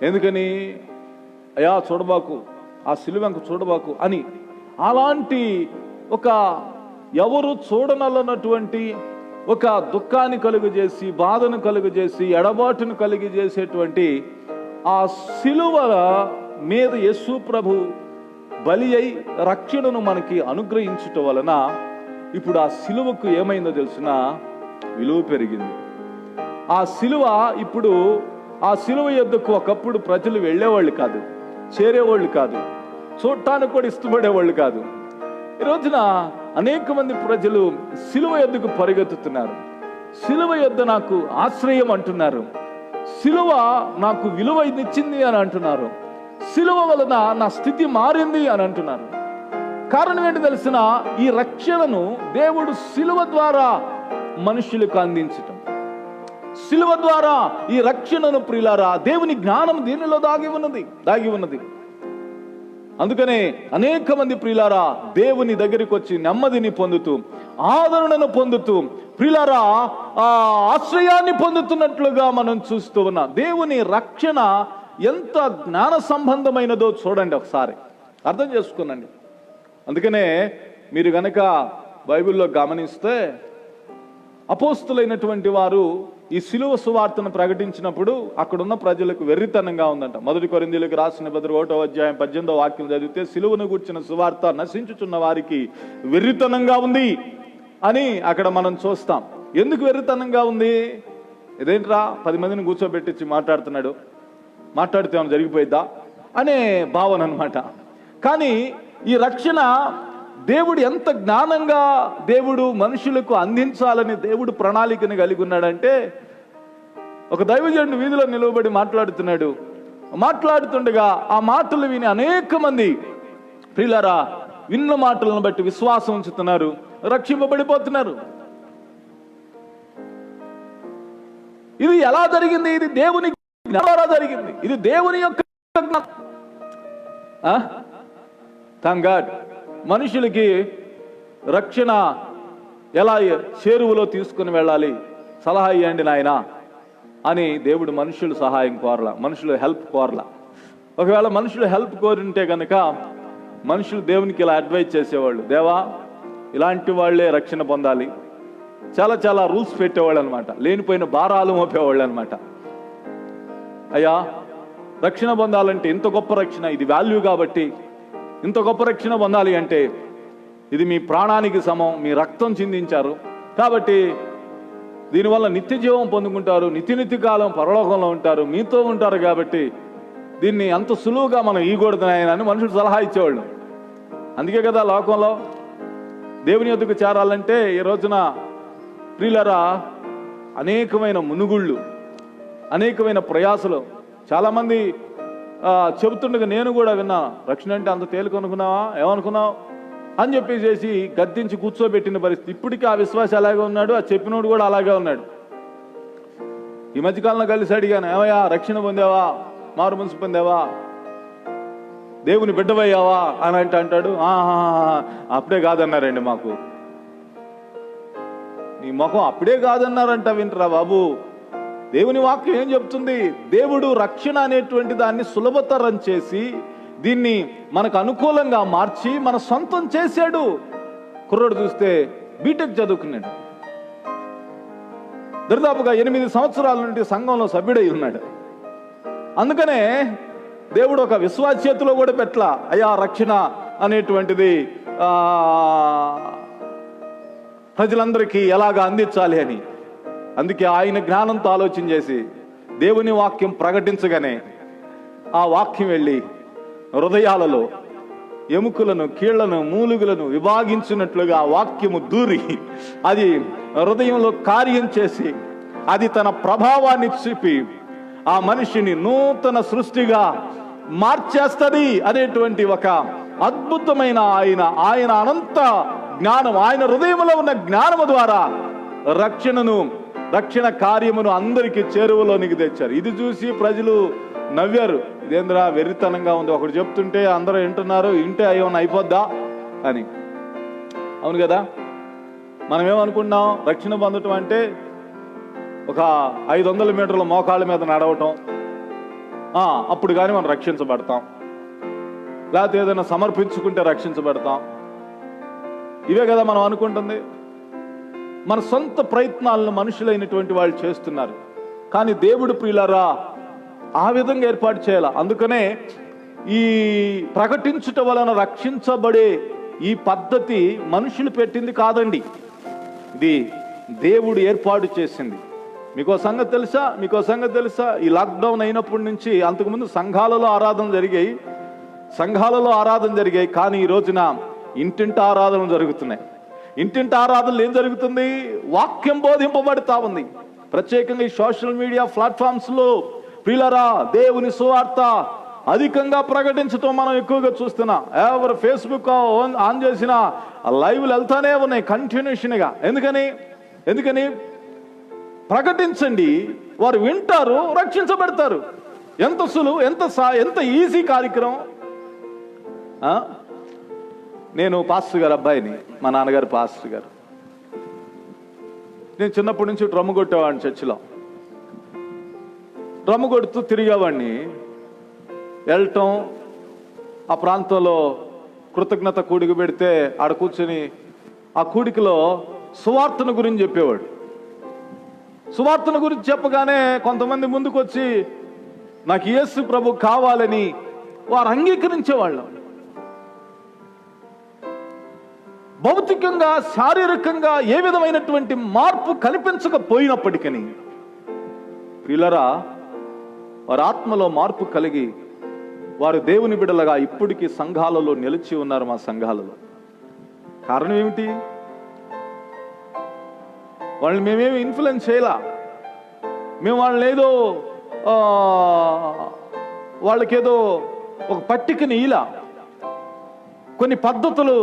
ఎందుకని? అయ్యా చూడబాకు, ఆ సిలువంక చూడబాకు అని. అలాంటి ఒక ఎవరు చూడనల్లనటువంటి ఒక దుఃఖాన్ని కలుగజేసి, బాధను కలుగజేసి, ఎడబాటును కలిగజేసేటువంటి ఆ సిలువ మీద యేసు ప్రభు బలి అయి రక్షణను మనకి అనుగ్రహించటం వలన ఇప్పుడు ఆ సిలువకు ఏమైందో తెలిసిన విలువ పెరిగింది. ఆ సిలువ ఇప్పుడు, ఆ సిలువ యొద్దకు ఒకప్పుడు ప్రజలు వెళ్ళేవాళ్ళు కాదు, చేరేవాళ్ళు కాదు, చూడటానికి కూడా ఇష్టపడేవాళ్ళు కాదు. ఈ రోజున అనేక మంది ప్రజలు సిలువ యొద్దకు పరిగెత్తుతున్నారు. సిలువ యొద్ద నాకు ఆశ్రయం అంటున్నారు, సిలువ నాకు విలువనిచ్చింది అని అంటున్నారు, సిలువ వలన నా స్థితి మారింది అని అంటున్నారు. కారణం ఏంటి తెలిసిన? ఈ రక్షణను దేవుడు సిలువ ద్వారా మనుషులకు అందించటం, సిలువ ద్వారా ఈ రక్షణను ప్రియులారా దేవుని జ్ఞానం దీనిలో దాగి ఉన్నది. అందుకనే అనేక మంది ప్రియులారా దేవుని దగ్గరికి వచ్చి నెమ్మదిని పొందుతూ, ఆదరణను పొందుతూ, ప్రియులారా ఆశ్రయాన్ని పొందుతున్నట్లుగా మనం చూస్తూ ఉన్నాం. దేవుని రక్షణ ఎంత జ్ఞాన సంబంధమైనదో చూడండి, ఒకసారి అర్థం చేసుకునండి. అందుకనే మీరు గనక బైబిల్లో గమనిస్తే అపోస్తులైనటువంటి వారు ఈ సిలువ సువార్తను ప్రకటించినప్పుడు అక్కడున్న ప్రజలకు వెర్రితనంగా ఉందంట. 1 కొరింథీయులకు రాసిన 1వ అధ్యాయం 18వ వాక్యం చదివితే, సిలువను గూర్చిన సువార్త నశించుచున్న వారికి వెర్రితనంగా ఉంది అని అక్కడ మనం చూస్తాం. ఎందుకు వెర్రితనంగా ఉంది? ఇదేంట్రా 10 మందిని కూర్చోబెట్టించి మాట్లాడితే ఏమైనా జరిగిపోయిద్దా అనే భావన అనమాట. కానీ ఈ రక్షణ దేవుడు ఎంత జ్ఞానంగా దేవుడు మనుషులకు అందించాలని దేవుడు ప్రణాళికను కలిగి ఉన్నాడంటే, ఒక దైవజనుడు వీధిలో నిలవబడి మాట్లాడుతుండగా ఆ మాటలు విని అనేక మంది ప్రియులారా విన్న మాటలను బట్టి విశ్వాసం ఉంచుతున్నారు, రక్షింపబడిపోతున్నారు. ఇది ఎలా జరిగింది? ఇది దేవుని ద్వారా జరిగింది. ఇది దేవుని యొక్క థాంక్ గాడ్. మనుషులకి రక్షణ ఎలా చేరువలో తీసుకుని వెళ్ళాలి, సలహా ఇవ్వండి నాయన అని దేవుడు మనుషులు సహాయం కోరలా, మనుషులు హెల్ప్ కోరలా. ఒకవేళ మనుషులు హెల్ప్ కోరింటే కనుక మనుషులు దేవునికి ఇలా అడ్వైజ్ చేసేవాళ్ళు, దేవా ఇలాంటి వాళ్లే రక్షణ పొందాలి. చాలా చాలా రూల్స్ పెట్టేవాళ్ళు అనమాట, లేనిపోయిన భారాలు మోపేవాళ్ళు అనమాట. అయ్యా రక్షణ పొందాలంటే ఇంత గొప్ప రక్షణ, ఇది వాల్యూ కాబట్టి ఇంత గొప్ప రక్షణ పొందాలి అంటే ఇది మీ ప్రాణానికి సమం, మీ రక్తం చిందించారు కాబట్టి దీనివల్ల నిత్య జీవం పొందుకుంటారు, నిత్య కాలం పరలోకంలో ఉంటారు, మీతో ఉంటారు కాబట్టి దీన్ని అంత సులువుగా మనం ఈగూడదని మనుషులు సలహా ఇచ్చేవాళ్ళు. అందుకే కదా లోకంలో దేవుని యొద్దకు చేరాలంటే ఈ రోజున ప్రియులరా అనేకమైన మునుగుళ్ళు, అనేకమైన ప్రయాసలు. చాలామంది చెబుతుండగా నేను కూడా విన్నాను, రక్షణ అంటే అంత తేలికనుకున్నావా, ఏమనుకున్నావు అని చెప్పేసి గద్దించి కూర్చోబెట్టిన పరిస్థితి. ఇప్పటికీ ఆ విశ్వాసం అలాగే ఉన్నాడు, ఆ చెప్పినోడు కూడా అలాగే ఉన్నాడు. ఈ మధ్యకాలంలో కలిసి అడిగాను, ఏమయ్యా రక్షణ పొందావా, మారు మనసు పొందావా, దేవుని బిడ్డవయ్యావా అని అంటాడు. అప్పుడే కాదన్నారండి మాకు. నీ ముఖం అప్పుడే కాదన్నారంట, వింటరా బాబు. దేవుని వాక్యం ఏం చెప్తుంది? దేవుడు రక్షణ అనేటువంటి దాన్ని సులభతరం చేసి దీన్ని మనకు అనుకూలంగా మార్చి మన సొంతం చేశాడు. కుర్రోడు చూస్తే బీటెక్ చదువుకున్నాడు, దాదాపుగా 8 సంవత్సరాల నుండి సంఘంలో సభ్యుడై ఉన్నాడు. అందుకనే దేవుడు ఒక విశ్వాస చేతిలో కూడా పెట్టలా, అయ్యా రక్షణ అనేటువంటిది ప్రజలందరికీ ఎలాగా అందించాలి అని. అందుకే ఆయన జ్ఞానంతో ఆలోచన చేసి దేవుని వాక్యం ప్రకటించగానే ఆ వాక్యం వెళ్ళి హృదయాలలో ఎముకలను, కీళ్లను, మూలుగులను విభాగించినట్లుగా ఆ వాక్యము దూరి అది హృదయంలో కార్యం చేసి అది తన ప్రభావాన్ని చూపి ఆ మనిషిని నూతన సృష్టిగా మార్చేస్తుంది అనేటువంటి ఒక అద్భుతమైన ఆయన అనంత జ్ఞానం, ఆయన హృదయంలో ఉన్న జ్ఞానము ద్వారా రక్షణ కార్యమును అందరికీ చేరువలోనికి తెచ్చారు. ఇది చూసి ప్రజలు నవ్వారు, ఇదేంద్రా వెర్రితనంగా ఉంది, ఒకటి చెప్తుంటే అందరూ వింటున్నారు, ఇంటే ఏమన్నా అయిపోద్దా అని. అవును కదా, మనం ఏమనుకున్నాం, రక్షణ పొందటం అంటే ఒక 500 మీటర్ల మోకాళ్ళ మీద నడవటం, అప్పుడు కానీ మనం రక్షించబడతాం, లేకపోతే ఏదైనా సమర్పించుకుంటే రక్షించబడతాం. ఇవే కదా మనం అనుకుంటుంది. మన సొంత ప్రయత్నాలను మనుషులైనటువంటి వాళ్ళు చేస్తున్నారు. కానీ దేవుడు ప్రియులారా ఆ విధంగా ఏర్పాటు చేయాల. అందుకనే ఈ ప్రకటించుట వలన రక్షించబడే ఈ పద్ధతి మనుషులు పెట్టింది కాదండి, ఇది దేవుడు ఏర్పాటు చేసింది. మీకో సంగతి తెలుసా? ఈ లాక్డౌన్ అయినప్పటి నుంచి అంతకుముందు సంఘాలలో ఆరాధన జరిగాయి, కానీ ఈ రోజున ఇంటింటి ఆరాధనలు జరుగుతున్నాయి. ఇంటింటి ఆరాధనలు ఏం జరుగుతుంది? వాక్యం బోధింపబడతా ఉంది. ప్రత్యేకంగా ఈ సోషల్ మీడియా ప్లాట్ఫామ్స్ లో ప్రియులారా దేవుని సువార్త అధికంగా ప్రకటించడం మనం ఎక్కువగా చూస్తున్నాం. ఎవరు ఫేస్బుక్ ఆన్ చేసినా లైవ్లు వెళ్తానే ఉన్నాయి కంటిన్యూషన్ గా. ఎందుకని ప్రకటించండి, వారు వింటారు, రక్షించబడతారు. ఎంత సులువు, ఎంత ఈజీ కార్యక్రమం. నేను పాస్టర్ గారు అబ్బాయిని, మా నాన్నగారు పాస్టర్ గారు. నేను చిన్నప్పటి నుంచి డ్రమ్ము కొట్టేవాడిని, చర్చిలో డ్రమ్ము కొడుతూ తిరిగేవాడిని. వెళ్ళటం, ఆ ప్రాంతంలో కృతజ్ఞత కూడికి పెడితే ఆడ కూర్చొని ఆ కూడికలో సువార్తను గురించి చెప్పేవాడు. సువార్తను గురించి చెప్పగానే కొంతమంది ముందుకు వచ్చి నాకు యేసు ప్రభు కావాలని వారు అంగీకరించేవాళ్ళు. భౌతికంగా శారీరకంగా ఏ విధమైనటువంటి మార్పు కనిపించకపోయినప్పటికీ ప్రియులారా, వారి ఆత్మలో మార్పు కలిగి వారు దేవుని బిడ్డలుగా ఇప్పటికీ సంఘాలలో నిలిచి ఉన్నారు. మా సంఘాలలో కారణం ఏమిటి? వాళ్ళని మేమేమి ఇన్ఫ్లుయెన్స్ చేయలా, మేము వాళ్ళని ఏదో వాళ్ళకేదో ఒక పట్టికని ఇలా, కొన్ని పద్ధతులు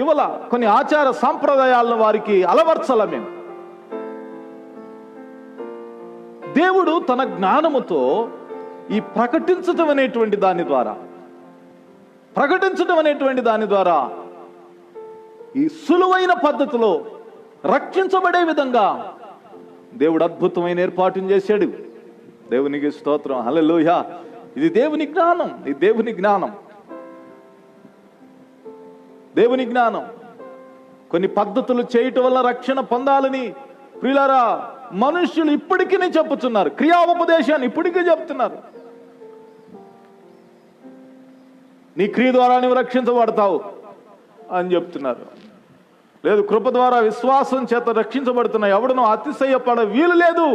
ఇవ్వాల, కొన్ని ఆచార సాంప్రదాయాలను వారికి అలవర్చాల. మేము దేవుడు తన జ్ఞానముతో ఈ ప్రకటించటం అనేటువంటి దాని ద్వారా ఈ సులువైన పద్ధతిలో రక్షించబడే విధంగా దేవుడు అద్భుతమైన ఏర్పాటును చేశాడు. దేవునికి స్తోత్రం, హల్లెలూయా. ఇది దేవుని జ్ఞానం, ఇది దేవుని జ్ఞానం, దేవుని జ్ఞానం. కొన్ని పద్ధతులు చేయటం వల్ల రక్షణ పొందాలని ప్రియులారా మనుష్యులు ఇప్పటికీ చెప్పుతున్నారు. క్రియాోపదేశాన్ని ఇప్పటికీ చెప్తున్నారు. నీ క్రియ ద్వారా నువ్వు రక్షించబడతావు అని చెప్తున్నారు. లేదు, కృప ద్వారా విశ్వాసం చేత రక్షించబడుతున్నావు, ఎవడనో అతిశయపడ వీలు లేదు,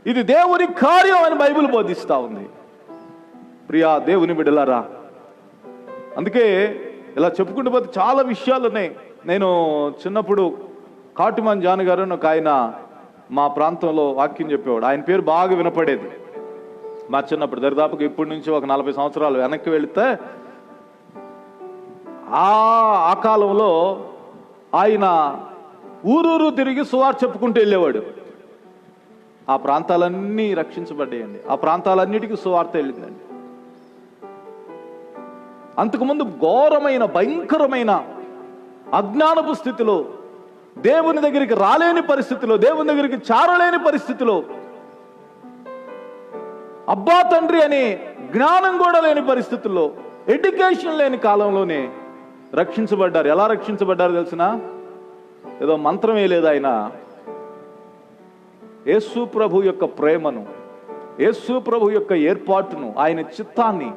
ఇది దేవుని కార్యం అని బైబిల్ బోధిస్తా ఉంది. ప్రియా దేవుని బిడ్డలారా, అందుకే ఇలా చెప్పుకుంటూ పోతే చాలా విషయాలు ఉన్నాయి. నేను చిన్నప్పుడు కాటుమాన్ జాన్ గారు ఒక ఆయన మా ప్రాంతంలో వాక్యం చెప్పేవాడు. ఆయన పేరు బాగా వినపడేది మా చిన్నప్పుడు. దరిదాపుగా ఇప్పటి నుంచి ఒక 40 సంవత్సరాలు వెనక్కి వెళితే ఆ కాలంలో ఆయన ఊరూరు తిరిగి సువార్త చెప్పుకుంటూ వెళ్ళేవాడు. ఆ ప్రాంతాలన్నీ రక్షించబడ్డాయండి. ఆ ప్రాంతాలన్నిటికీ సువార్త వెళ్ళిందండి. అంతకుముందు ఘోరమైన భయంకరమైన అజ్ఞానపు స్థితిలో, దేవుని దగ్గరికి రాలేని పరిస్థితిలో, దేవుని దగ్గరికి చేరలేని పరిస్థితిలో, అబ్బా తండ్రి అనే జ్ఞానం కూడా లేని పరిస్థితుల్లో, ఎడ్యుకేషన్ లేని కాలంలోనే రక్షించబడ్డారు. ఎలా రక్షించబడ్డారు తెలిసిన? ఏదో మంత్రమే లేదు. ఆయన యేసు ప్రభు యొక్క ప్రేమను, యేసు ప్రభు యొక్క ఏర్పాటును, ఆయన చిత్తాన్ని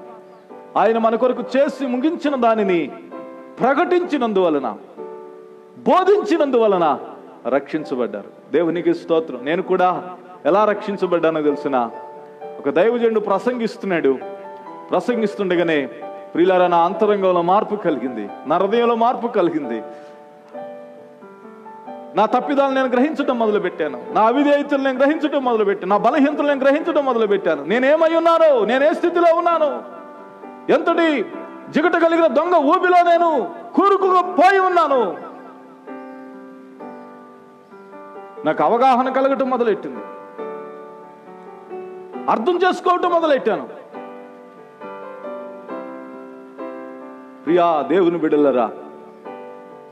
ఆయన మన కొరకు చేసి ముగించిన దానిని ప్రకటించినందువలన, బోధించినందువలన రక్షించబడ్డారు. దేవునికి స్తోత్రం. నేను కూడా ఎలా రక్షించబడ్డానో తెలిసిన? ఒక దైవజనుడు ప్రసంగిస్తుండగానే ప్రియులారా నా అంతరంగంలో మార్పు కలిగింది, నా హృదయంలో మార్పు కలిగింది. నా తప్పిదాలు నేను గ్రహించడం మొదలుపెట్టాను, నా అవిధేయతలు నేను గ్రహించడం మొదలుపెట్టాను, నా బలహీనతలు నేను గ్రహించడం మొదలుపెట్టాను. నేనేమై ఉన్నానో, నేను ఏ స్థితిలో ఉన్నాను, ఎంతటి జిగట కలిగిన దొంగ ఊబిలో నేను కూరుకుపోయి ఉన్నాను. నాకు అవగాహన కలగటం మొదలెట్టింది, అర్థం చేసుకోవటం మొదలెట్టాను. ప్రియా దేవుని బిడ్డలరా,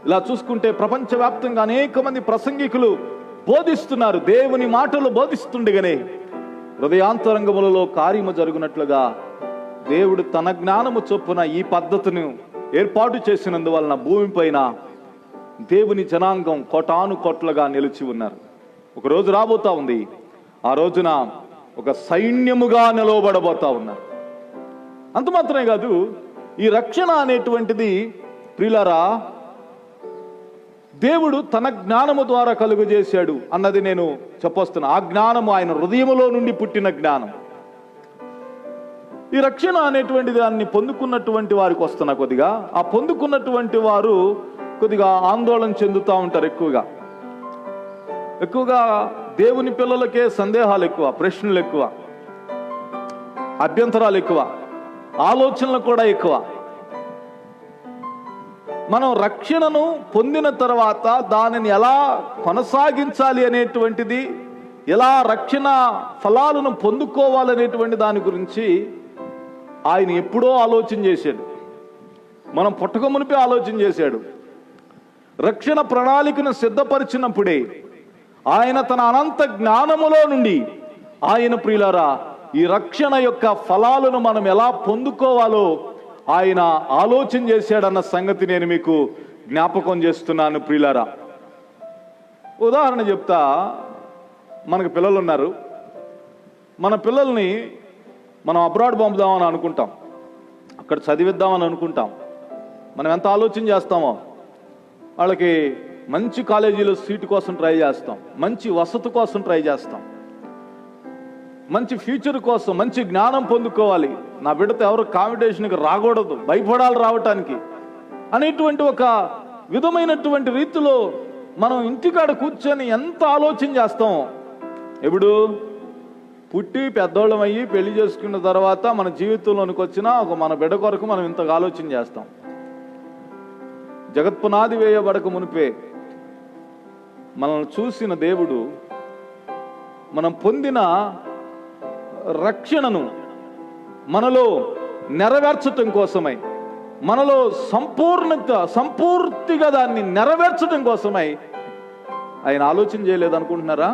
ఇలా చూసుకుంటే ప్రపంచవ్యాప్తంగా అనేక మంది ప్రసంగికులు బోధిస్తున్నారు. దేవుని మాటలు బోధిస్తుండగానే హృదయాంతరంగములలో కార్యము జరుగునట్లుగా దేవుడు తన జ్ఞానము చొప్పున ఈ పద్ధతిని ఏర్పాటు చేసినందువలన భూమిపైన దేవుని జనాంగం కోటాను కోట్లుగా నిలిచి ఉన్నారు. ఒక రోజు రాబోతా ఉంది, ఆ రోజున ఒక సైన్యముగా నిలవబడబోతా ఉన్నారు. అంత మాత్రమే కాదు, ఈ రక్షణ అనేటువంటిది ప్రియులారా దేవుడు తన జ్ఞానము ద్వారా కలుగజేశాడు అన్నది నేను చెప్పొస్తున్నా. ఆ జ్ఞానము ఆయన హృదయములో నుండి పుట్టిన జ్ఞానం. ఈ రక్షణ అనేటువంటి దాన్ని పొందుకున్నటువంటి వారికి వస్తున్న కొద్దిగా, ఆ పొందుకున్నటువంటి వారు కొద్దిగా ఆందోళన చెందుతూ ఉంటారు. ఎక్కువగా దేవుని పిల్లలకే సందేహాలు ఎక్కువ, ప్రశ్నలు ఎక్కువ, అభ్యంతరాలు ఎక్కువ, ఆలోచనలు కూడా ఎక్కువ. మనం రక్షణను పొందిన తర్వాత దానిని ఎలా కొనసాగించాలి అనేటువంటిది, ఎలా రక్షణ ఫలాలను పొందుకోవాలనేటువంటి దాని గురించి ఆయన ఎప్పుడో ఆలోచన చేశాడు. మనం పుట్టక మునిపే ఆలోచన చేశాడు. రక్షణ ప్రణాళికను సిద్ధపరిచినప్పుడే ఆయన తన అనంత జ్ఞానములో నుండి ఆయన ప్రియులారా ఈ రక్షణ యొక్క ఫలాలను మనం ఎలా పొందుకోవాలో ఆయన ఆలోచన చేశాడన్న సంగతి నేను మీకు జ్ఞాపకం చేస్తున్నాను ప్రియులారా. ఉదాహరణ చెప్తా. మనకు పిల్లలు ఉన్నారు. మన పిల్లల్ని మనం అబ్రాడ్ పంపుదామని అనుకుంటాం, అక్కడ చదివిద్దామని అనుకుంటాం. మనం ఎంత ఆలోచన చేస్తామో, వాళ్ళకి మంచి కాలేజీలో సీటు కోసం ట్రై చేస్తాం, మంచి వసతి కోసం ట్రై చేస్తాం, మంచి ఫ్యూచర్ కోసం, మంచి జ్ఞానం పొందుకోవాలి, నా బిడ్డతో ఎవరు కాంపిటీషన్కి రాకూడదు, భయపడాలి రావటానికి అనేటువంటి ఒక విధమైనటువంటి రీతిలో మనం ఇంటికాడ కూర్చొని ఎంత ఆలోచన చేస్తాం. ఎప్పుడు పుట్టి పెద్దోళ్ళం అయ్యి పెళ్లి చేసుకున్న తర్వాత మన జీవితంలోనికి వచ్చిన ఒక మన బిడ్డ కొరకు మనం ఇంతగా ఆలోచన చేస్తాం. జగత్పునాది వేయబడక మునిపే మనల్ని చూసిన దేవుడు మనం పొందిన రక్షణను మనలో నెరవేర్చటం కోసమై, మనలో సంపూర్తిగా దాన్ని నెరవేర్చడం కోసమై ఆయన ఆలోచన చేయలేదనుకుంటున్నారా?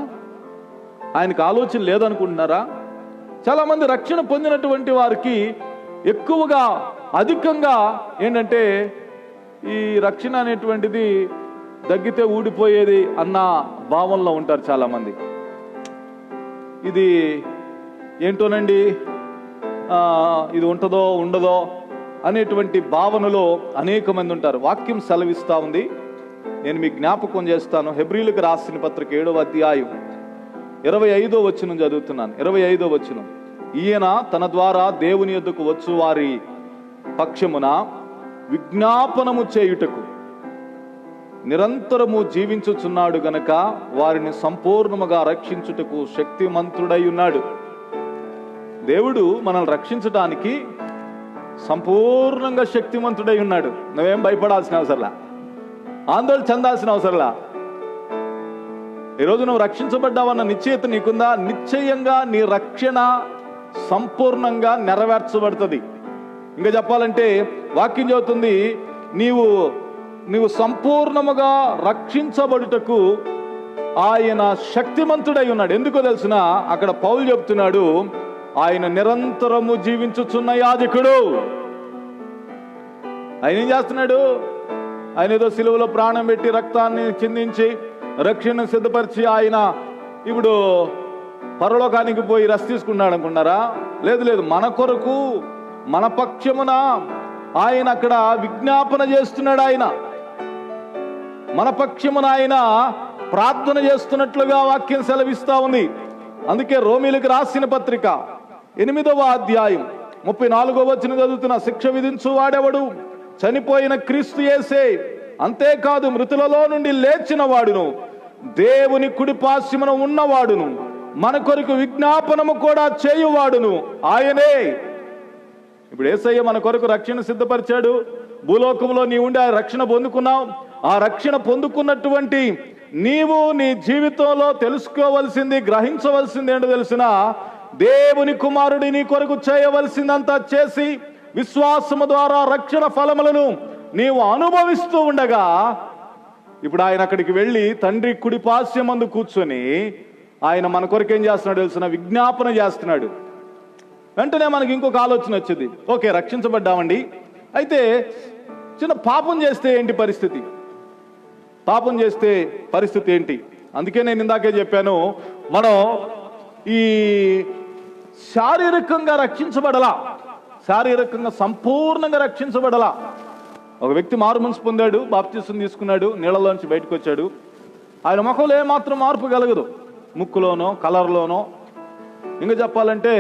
ఆయనకు ఆలోచన లేదనుకుంటున్నారా? చాలా మంది రక్షణ పొందినటువంటి వారికి ఎక్కువగా అధికంగా ఏంటంటే ఈ రక్షణ అనేటువంటిది దగ్గితే ఊడిపోయేది అన్న భావనలో ఉంటారు చాలా మంది. ఇది ఏంటోనండి, ఇది ఉంటుందో ఉండదో అనేటువంటి భావనలో అనేక మంది ఉంటారు. వాక్యం సెలవిస్తా ఉంది, నేను మీకు జ్ఞాపకం చేస్తాను. హెబ్రీలకు రాసిన పత్రిక 7వ అధ్యాయం 25వ వచనం చదువుతున్నాను. 25వ వచనం, ఈయన తన ద్వారా దేవుని యొద్దకు వచ్చు వారి పక్షమున విజ్ఞాపనము చేయుటకు నిరంతరము జీవించుచున్నాడు గనక వారిని సంపూర్ణముగా రక్షించుటకు శక్తిమంతుడై ఉన్నాడు. దేవుడు మనల్ని రక్షించటానికి సంపూర్ణంగా శక్తిమంతుడై ఉన్నాడు. నువ్వేం భయపడాల్సిన అవసరంలా, ఆందోళన చెందాల్సిన అవసరంలా. ఈరోజు నువ్వు రక్షించబడ్డావన్న నిశ్చయత నీకుందా? నిశ్చయంగా నీ రక్షణ సంపూర్ణంగా నెరవేర్చబడుతుంది. ఇంకా చెప్పాలంటే వాక్యం చెబుతుంది, నీవు సంపూర్ణముగా రక్షించబడుటకు ఆయన శక్తిమంతుడై ఉన్నాడు. ఎందుకో తెలిసిన, అక్కడ పౌలు చెప్తున్నాడు, ఆయన నిరంతరము జీవించుచున్న యాజకుడు. ఆయన ఏం చేస్తున్నాడు? ఆయన ఏదో సిలువలో ప్రాణం పెట్టి రక్తాన్ని చిందించి రక్షణ సిద్ధపరిచి ఆయన ఇప్పుడు పరలోకానికి పోయి రెస్ట్ తీసుకున్నాడు అనుకున్నారా? లేదు లేదు, మన కొరకు మన పక్షమున ఆయన అక్కడ విజ్ఞాపన చేస్తున్నాడు. ఆయన మన పక్షమున ఆయన ప్రార్థన చేస్తున్నట్లుగా వాక్యం సెలవిస్తా ఉంది. అందుకే రోమీలకు రాసిన పత్రిక 8వ అధ్యాయం 34వ వచనం చదువుతున్న, శిక్ష విధించు వాడెవడు? చనిపోయిన క్రీస్తు యేసే. అంతేకాదు మృతులలో నుండి లేచిన వాడును, దేవుని కుడిపార్శ్వమున ఉన్నవాడును, మన కొరకు విజ్ఞాపనము కూడా చేయువాడును ఆయనే. ఇప్పుడు యేసయ్య మన కొరకు రక్షణ సిద్ధపరిచాడు. భూలోకంలో నీ ఉండి ఆ రక్షణ పొందుకున్నావు. ఆ రక్షణ పొందుకున్నటువంటి నీవు నీ జీవితంలో తెలుసుకోవలసింది, గ్రహించవలసింది ఏంటో తెలిసిన, దేవుని కుమారుడి నీ కొరకు చేయవలసిందంతా చేసి విశ్వాసము ద్వారా రక్షణ ఫలములను నీవు అనుభవిస్తూ ఉండగా, ఇప్పుడు ఆయన అక్కడికి వెళ్ళి తండ్రి కుడి పార్శ్వమందు కూర్చొని ఆయన మన కొరకు ఏం చేస్తున్నాడు తెలిసిన, విజ్ఞాపన చేస్తున్నాడు. వెంటనే మనకి ఇంకొక ఆలోచన వచ్చింది. ఓకే, రక్షించబడ్డామండి, అయితే చిన్న పాపం చేస్తే ఏంటి పరిస్థితి? పాపం చేస్తే పరిస్థితి ఏంటి? అందుకే నేను ఇందాకే చెప్పాను, మనం ఈ శారీరకంగా రక్షించబడలా, శారీరకంగా సంపూర్ణంగా రక్షించబడలా. ఒక వ్యక్తి మారు మనసు పొందాడు, బాప్తిసం తీసుకున్నాడు, నీళ్ళలోంచి బయటకు వచ్చాడు. ఆయన ముఖంలో ఏమాత్రం మార్పు కలగదు, ముక్కులోనో కలర్లోనో, ఇంకా చెప్పాలంటే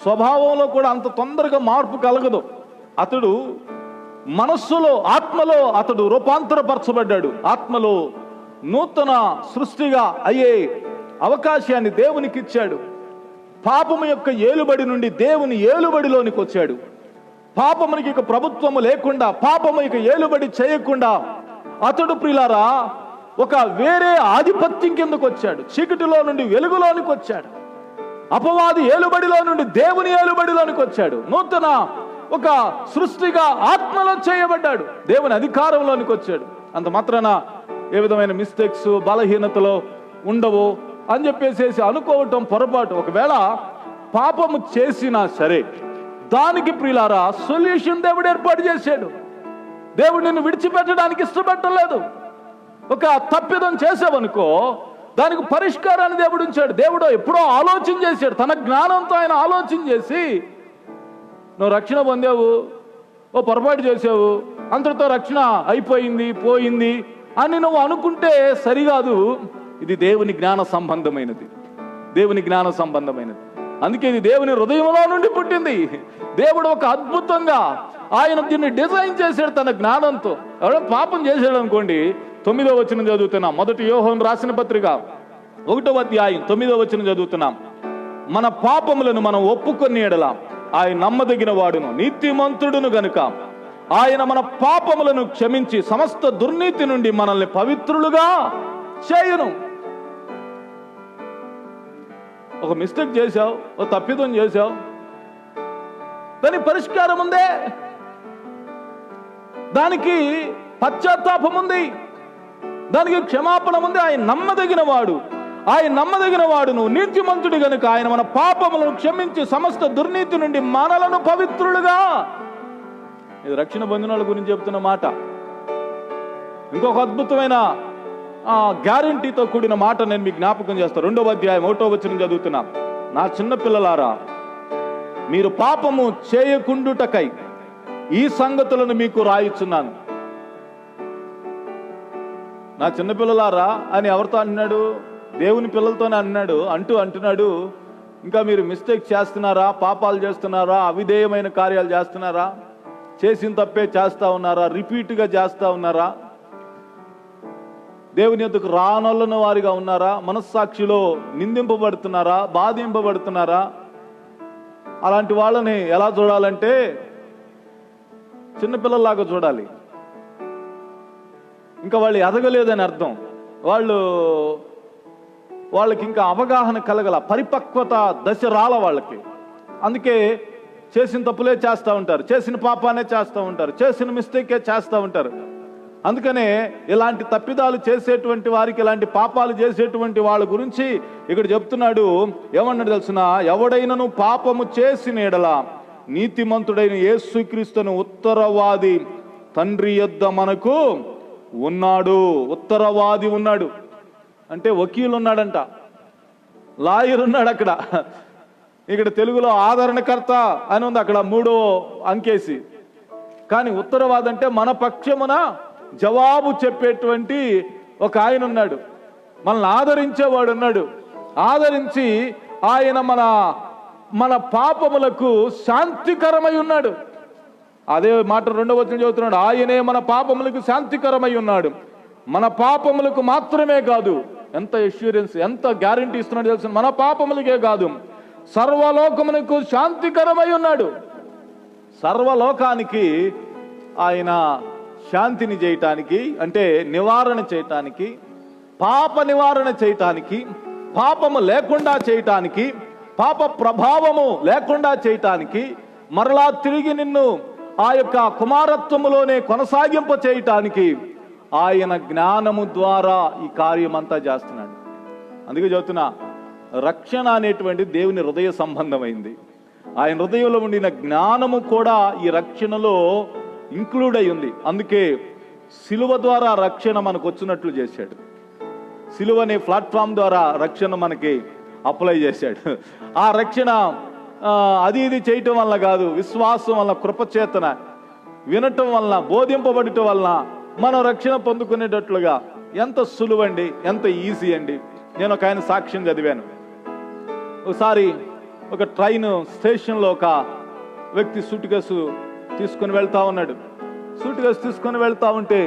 స్వభావంలో కూడా అంత తొందరగా మార్పు కలగదు. అతడు మనస్సులో, ఆత్మలో అతడు రూపాంతరపరచబడ్డాడు. ఆత్మలో నూతన సృష్టిగా అయ్యే అవకాశాన్ని దేవునికి ఇచ్చాడు. పాపము యొక్క ఏలుబడి నుండి దేవుని ఏలుబడిలోనికి వచ్చాడు. పాపమునికి ఇక ప్రభుత్వము లేకుండా, పాపము ఇక ఏలుబడి చేయకుండా అతడు ప్రియులారా ఒక వేరే ఆధిపత్యం కిందకు వచ్చాడు. చీకటిలో నుండి వెలుగులోనికి వచ్చాడు. అపవాది ఏలుబడిలో నుండి దేవుని ఏలుబడిలోనికి వచ్చాడు. నూతన ఒక సృష్టిగా ఆత్మలో చేయబడ్డాడు. దేవుని అధికారంలోనికి వచ్చాడు. అంత మాత్రాన ఏ విధమైన మిస్టేక్స్, బలహీనతలో ఉండవు అని చెప్పేసి అనుకోవటం పొరపాటు. ఒకవేళ పాపము చేసినా సరే దానికి ప్రియులారా సొల్యూషన్ దేవుడు ఏర్పాటు చేశాడు. దేవుడు నిన్ను విడిచిపెట్టడానికి ఇష్టపెట్టలేదు. ఒక తప్పిదం చేసావనుకో, దానికి పరిష్కారాన్ని దేవుడు ఉంచాడు. దేవుడు ఎప్పుడో ఆలోచన చేశాడు, తన జ్ఞానంతో ఆయన ఆలోచన చేసి, నువ్వు రక్షణ పొందావు, ఓ పొరపాటు చేసావు, అంతటితో రక్షణ అయిపోయింది పోయింది అని నువ్వు అనుకుంటే సరికాదు. ఇది దేవుని జ్ఞాన సంబంధమైనది, దేవుని జ్ఞాన సంబంధమైనది. అందుకే ఇది దేవుని హృదయంలో నుండి పుట్టింది. దేవుడు ఒక అద్భుతంగా ఆయన దీన్ని డిజైన్ చేశాడు తన జ్ఞానంతో. ఎవడో పాపం చేశాడు అనుకోండి, 9వ వచనం చదువుతున్నాం. మొదటి యోహాను రాసిన పత్రిక 1వ అధ్యాయం 9వ వచనం చదువుతున్నాం. మన పాపములను మనం ఒప్పుకొని ఎడల ఆయన నమ్మదగిన వాడును నీతిమంతుడును గనుక ఆయన మన పాపములను క్షమించి సమస్త దుర్నీతి నుండి మనల్ని పవిత్రులుగా చేయును. ఒక మిస్టేక్ చేశావు, ఒక తప్పిదం చేశావు, దానికి పరిష్కారం ఉందే, దానికి పశ్చాత్తాపం ఉంది, దానికి క్షమాపణ ఉంది. ఆయన నమ్మదగిన వాడు, ఆయన నమ్మదగిన వాడును నీతిమంతుడు గనుక ఆయన మన పాపములను క్షమించి సమస్త దుర్నీతి నుండి మనలను పవిత్రులుగా. ఇది రక్షణ పొందిన వాళ్ళ గురించి చెప్తున్న మాట. ఇంకొక అద్భుతమైన గ్యారంటీతో కూడిన మాట నేను మీకు జ్ఞాపకం చేస్తాను. 2వ అధ్యాయం 1వ వచనం చదువుతున్నా. నా చిన్న పిల్లలారా, మీరు పాపము చేయకుండుటకై ఈ సంగతులను మీకు రాయిచున్నాను. నా చిన్నపిల్లలారా అని ఎవరితో అంటున్నాడు? దేవుని పిల్లలతోనే అంటున్నాడు. ఇంకా మీరు మిస్టేక్ చేస్తున్నారా, పాపాలు చేస్తున్నారా, అవిధేయమైన కార్యాలు చేస్తున్నారా, చేసిన తప్పే చేస్తా ఉన్నారా, రిపీట్గా చేస్తా ఉన్నారా, దేవుని యొద్దకు రానొల్లని వారిగా ఉన్నారా, మనస్సాక్షిలో నిందింపబడుతున్నారా, బాధింపబడుతున్నారా? అలాంటి వాళ్ళని ఎలా చూడాలంటే చిన్నపిల్లల్లాగా చూడాలి. ఇంకా వాళ్ళు ఎదగలేదని అర్థం. వాళ్ళకి ఇంకా అవగాహన కలగల, పరిపక్వత దశ రాల వాళ్ళకి. అందుకే చేసిన తప్పులే చేస్తూ ఉంటారు, చేసిన పాపానే చేస్తూ ఉంటారు, చేసిన మిస్టేకే చేస్తూ ఉంటారు. అందుకనే ఇలాంటి తప్పిదాలు చేసేటువంటి వారికి, ఇలాంటి పాపాలు చేసేటువంటి వాళ్ళ గురించి ఇక్కడ చెప్తున్నాడు. ఏమన్నాడు తెలుసిన? ఎవడైనను పాపము చేసిన ఎడల నీతిమంతుడైన యేసుక్రీస్తును ఉత్తరవాది తండ్రి యొద్ద మనకు ఉన్నాడు. ఉత్తరవాది ఉన్నాడు అంటే వకీలు ఉన్నాడంట, లాయర్ ఉన్నాడు. అక్కడ ఇక్కడ తెలుగులో ఆదరణకర్త అని ఉంది, అక్కడ 3వ అంకేసి. కానీ ఉత్తరవాది అంటే మన పక్షమున జవాబు చెప్పేటువంటి ఒక ఆయన ఉన్నాడు, మనల్ని ఆదరించేవాడు ఉన్నాడు. ఆదరించి ఆయన మన పాపములకు శాంతికరమై ఉన్నాడు. అదే మాట 2వ వచనం చదువుతున్నాడు. ఆయనే మన పాపములకు శాంతికరమై ఉన్నాడు. మన పాపములకు మాత్రమే కాదు, ఎంత ఎష్యూరెన్స్, ఎంత గ్యారంటీ ఇస్తున్నాడు తెలుసు. మన పాపములకే కాదు, సర్వలోకమునకు శాంతికరమై ఉన్నాడు. సర్వలోకానికి ఆయన శాంతిని చేయటానికి, అంటే నివారణ చేయటానికి, పాప నివారణ చేయటానికి, పాపము లేకుండా చేయటానికి, పాప ప్రభావము లేకుండా చేయటానికి, మరలా తిరిగి నిన్ను ఆ యొక్క కుమారత్వములోనే కొనసాగింప చేయటానికి ఆయన జ్ఞానము ద్వారా ఈ కార్యమంతా చేస్తున్నాడు. అందుకే చెబుతున్నా, రక్షణ అనేటువంటి దేవుని హృదయ సంబంధమైంది. ఆయన హృదయంలో ఉండిన జ్ఞానము కూడా ఈ రక్షణలో ఇంక్లూడ్ అయి ఉంది. అందుకే సిలువ ద్వారా రక్షణ మనకు వచ్చినట్లు చేశాడు. సిలువ అనే ప్లాట్ఫామ్ ద్వారా రక్షణ మనకి అప్లై చేశాడు. ఆ రక్షణ అది ఇది చేయటం వల్ల కాదు, విశ్వాసం వల్ల, కృపచేతన వినటం వలన, బోధింపబడటం వలన మనం రక్షణ పొందుకునేటట్లుగా. ఎంత సులువండి, ఎంత ఈజీ అండి. నేను ఒక ఆయన సాక్ష్యం చదివాను. ఒకసారి ఒక ట్రైన్ స్టేషన్లో ఒక వ్యక్తి సూట్ కేసు తీసుకుని వెళ్తా ఉన్నాడు. సూట్ కేసు తీసుకొని వెళ్తా ఉంటే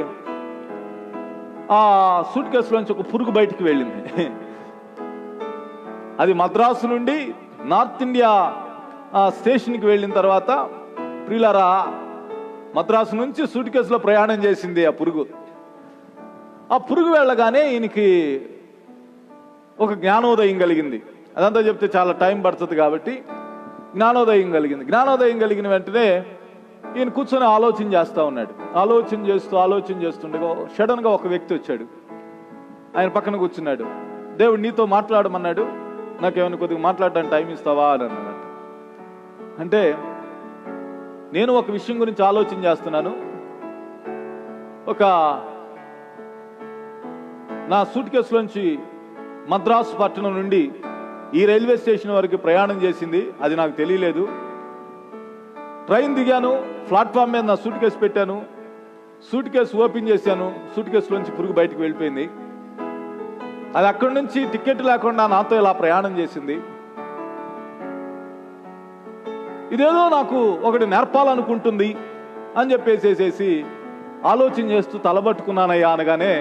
ఆ సూట్ కేసులోంచి ఒక పురుగు బయటికి వెళ్ళింది. అది మద్రాసు నుండి నార్త్ ఇండియా స్టేషన్కి వెళ్ళిన తర్వాత, ప్రియులారా, మద్రాసు నుంచి సూట్ కేసులో ప్రయాణం చేసింది ఆ పురుగు. ఆ పురుగు వెళ్ళగానే ఈయనకి ఒక జ్ఞానోదయం కలిగింది. అదంతా చెప్తే చాలా టైం పడుతుంది కాబట్టి జ్ఞానోదయం కలిగింది. జ్ఞానోదయం కలిగిన వెంటనే ఈయన కూర్చొని ఆలోచన చేస్తూ ఉన్నాడు. ఆలోచన చేస్తుండగా సడన్గా ఒక వ్యక్తి వచ్చాడు. ఆయన పక్కన కూర్చున్నాడు. దేవుడు నీతో మాట్లాడమన్నాడు, నాకేమైనా కొద్దిగా మాట్లాడడానికి టైం ఇస్తావా అని అన్నాడు. అంటే నేను ఒక విషయం గురించి ఆలోచన చేస్తున్నాను, ఒక నా సూట్ కేసులోంచి మద్రాసు పట్టణం నుండి ఈ రైల్వే స్టేషన్ వరకు ప్రయాణం చేసింది. అది నాకు తెలియలేదు. ట్రైన్ దిగాను, ప్లాట్ఫామ్ మీద నా సూట్ కేసు పెట్టాను, సూట్ కేసు ఓపెన్ చేశాను, సూట్ కేసులోంచి పురుగు బయటకు వెళ్ళిపోయింది. అది అక్కడి నుంచి టికెట్ లేకుండా నాతో ఇలా ప్రయాణం చేసింది. ఇదేదో నాకు ఒకటి నేర్పాలనుకుంటుంది అని చెప్పేసేసి ఆలోచన చేస్తూ తలబట్టుకున్నానయ్యా అనగానే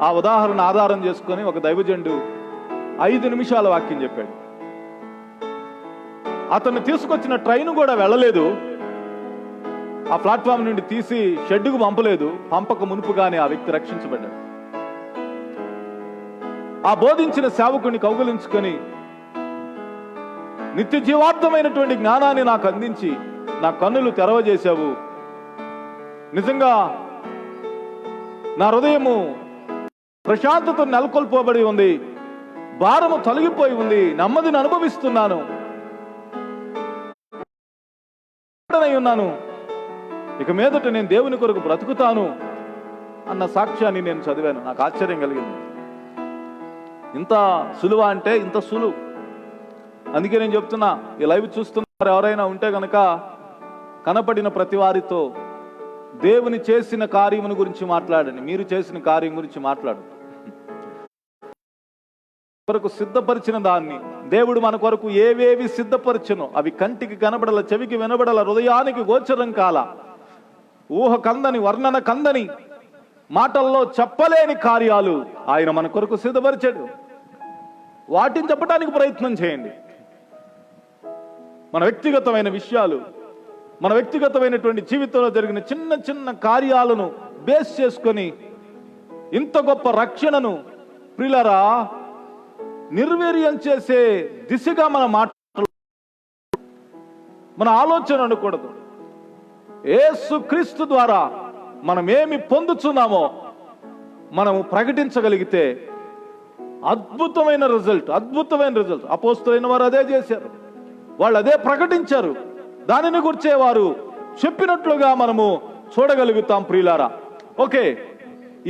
ఆ ఉదాహరణ ఆధారం చేసుకొని ఒక దైవజనుడు 5 నిమిషాల వాక్యం చెప్పాడు. అతన్ని తీసుకొచ్చిన ట్రైన్ కూడా వెళ్ళలేదు, ఆ ప్లాట్ఫామ్ నుండి తీసి షెడ్డుకు పంపలేదు. పంపక మునుపుగానే ఆ వ్యక్తి రక్షించబడ్డాడు. ఆ బోధించిన సేవకుని కౌగులించుకొని నిత్య జీవార్థమైనటువంటి జ్ఞానాన్ని నాకు అందించి నా కన్నులు తెరవజేశావు. నిజంగా నా హృదయము ప్రశాంతత నెలకొల్పబడి ఉంది, భారము తొలగిపోయి ఉంది, నెమ్మదిని అనుభవిస్తున్నాను, ఉన్నాను, ఇక మీదట నేను దేవుని కొరకు బ్రతుకుతాను అన్న సాక్ష్యాన్ని నేను చదివాను. నాకు ఆశ్చర్యం కలిగింది. ఇంత సులువ అంటే ఇంత సులువు. అందుకే నేను చెప్తున్నా, ఈ లైవ్ చూస్తున్నారు ఎవరైనా ఉంటే కనుక కనపడిన ప్రతి వారితో దేవుని చేసిన కార్యమును గురించి మాట్లాడండి. మీరు చేసిన కార్యం గురించి మాట్లాడు. కొరకు సిద్ధపరిచిన దాన్ని దేవుడు మన కొరకు ఏవేవి సిద్ధపరిచనో అవి కంటికి కనబడల, చెవికి వినబడల, హృదయానికి గోచరం కాల, ఊహ కందని, వర్ణన కందని, మాటల్లో చెప్పలేని కార్యాలు ఆయన మన కొరకు సిద్ధపరిచాడు. వాటిని చెప్పడానికి ప్రయత్నం చేయండి. మన వ్యక్తిగతమైన విషయాలు, మన వ్యక్తిగతమైనటువంటి జీవితంలో జరిగిన చిన్న చిన్న కార్యాలను బేస్ చేసుకొని ఇంత గొప్ప రక్షణను ప్రియులారా నిర్వీర్యం చేసే దిశగా మన మాటలు, మన ఆలోచన ఉండకూడదు. యేసు క్రీస్తు ద్వారా మనం ఏమి పొందుతున్నామో మనము ప్రకటించగలిగితే అద్భుతమైన రిజల్ట్. అపోస్తలులైన వారు అదే చేశారు, వాళ్ళు అదే ప్రకటించారు. దానిని గురించే వారు చెప్పినట్లుగా మనము చూడగలుగుతాం ప్రియులారా. ఓకే,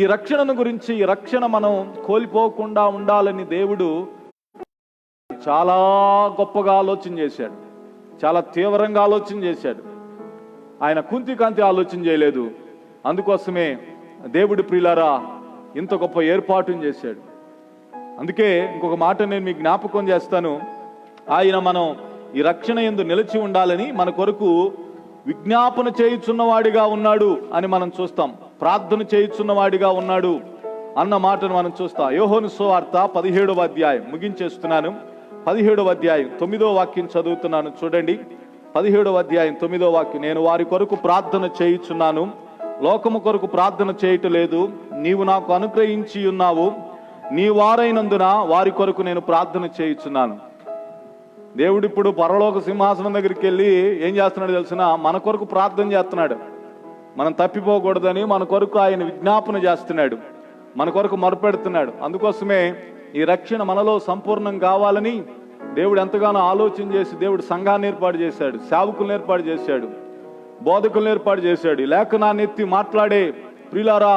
ఈ రక్షణను గురించి, ఈ రక్షణ మనం కోల్పోకుండా ఉండాలని దేవుడు చాలా గొప్పగా ఆలోచన చేశాడు, చాలా తీవ్రంగా ఆలోచన చేశాడు. ఆయన కుంతి కాంతి ఆలోచన చేయలేదు. అందుకోసమే దేవుడు ప్రియులారా ఇంత గొప్ప ఏర్పాటును చేశాడు. అందుకే ఇంకొక మాట నేను మీకు జ్ఞాపకం చేస్తాను. ఆయన మనం ఈ రక్షణ యందు నిలిచి ఉండాలని మన కొరకు విజ్ఞాపన చేయుచున్నవాడిగా ఉన్నాడు అని మనం చూస్తాం. ప్రార్థన చేయుచున్నవాడిగా ఉన్నాడు అన్న మాటను మనం చూస్తాం. యోహాను సువార్త 17వ అధ్యాయం ముగించేస్తున్నాను. 17వ అధ్యాయం 9వ వాక్యం చదువుతున్నాను, చూడండి. 17వ అధ్యాయం 9వ వాక్యం. నేను వారి కొరకు ప్రార్థన చేయుచున్నాను, లోకము కొరకు ప్రార్థన చేయటలేదు. నీవు నాకు అనుగ్రహించి ఉన్నావు, నీ వారైనందున వారి కొరకు నేను ప్రార్థన చేయుచున్నాను. దేవుడు ఇప్పుడు పరలోక సింహాసనం దగ్గరికి వెళ్ళి ఏం చేస్తున్నాడు తెలిసిన? మన కొరకు ప్రార్థన చేస్తున్నాడు. మనం తప్పిపోకూడదని మన కొరకు ఆయన విజ్ఞాపన చేస్తున్నాడు, మన కొరకు మొరపెడుతున్నాడు. అందుకోసమే ఈ రక్షణ మనలో సంపూర్ణం కావాలని దేవుడు ఎంతగానో ఆలోచన చేసి దేవుడు సంఘాన్ని ఏర్పాటు చేశాడు, సేవకులను ఏర్పాటు చేశాడు, బోధకులను ఏర్పాటు చేశాడు. లేఖనాన్ని ఎత్తి మాట్లాడే ప్రియులారా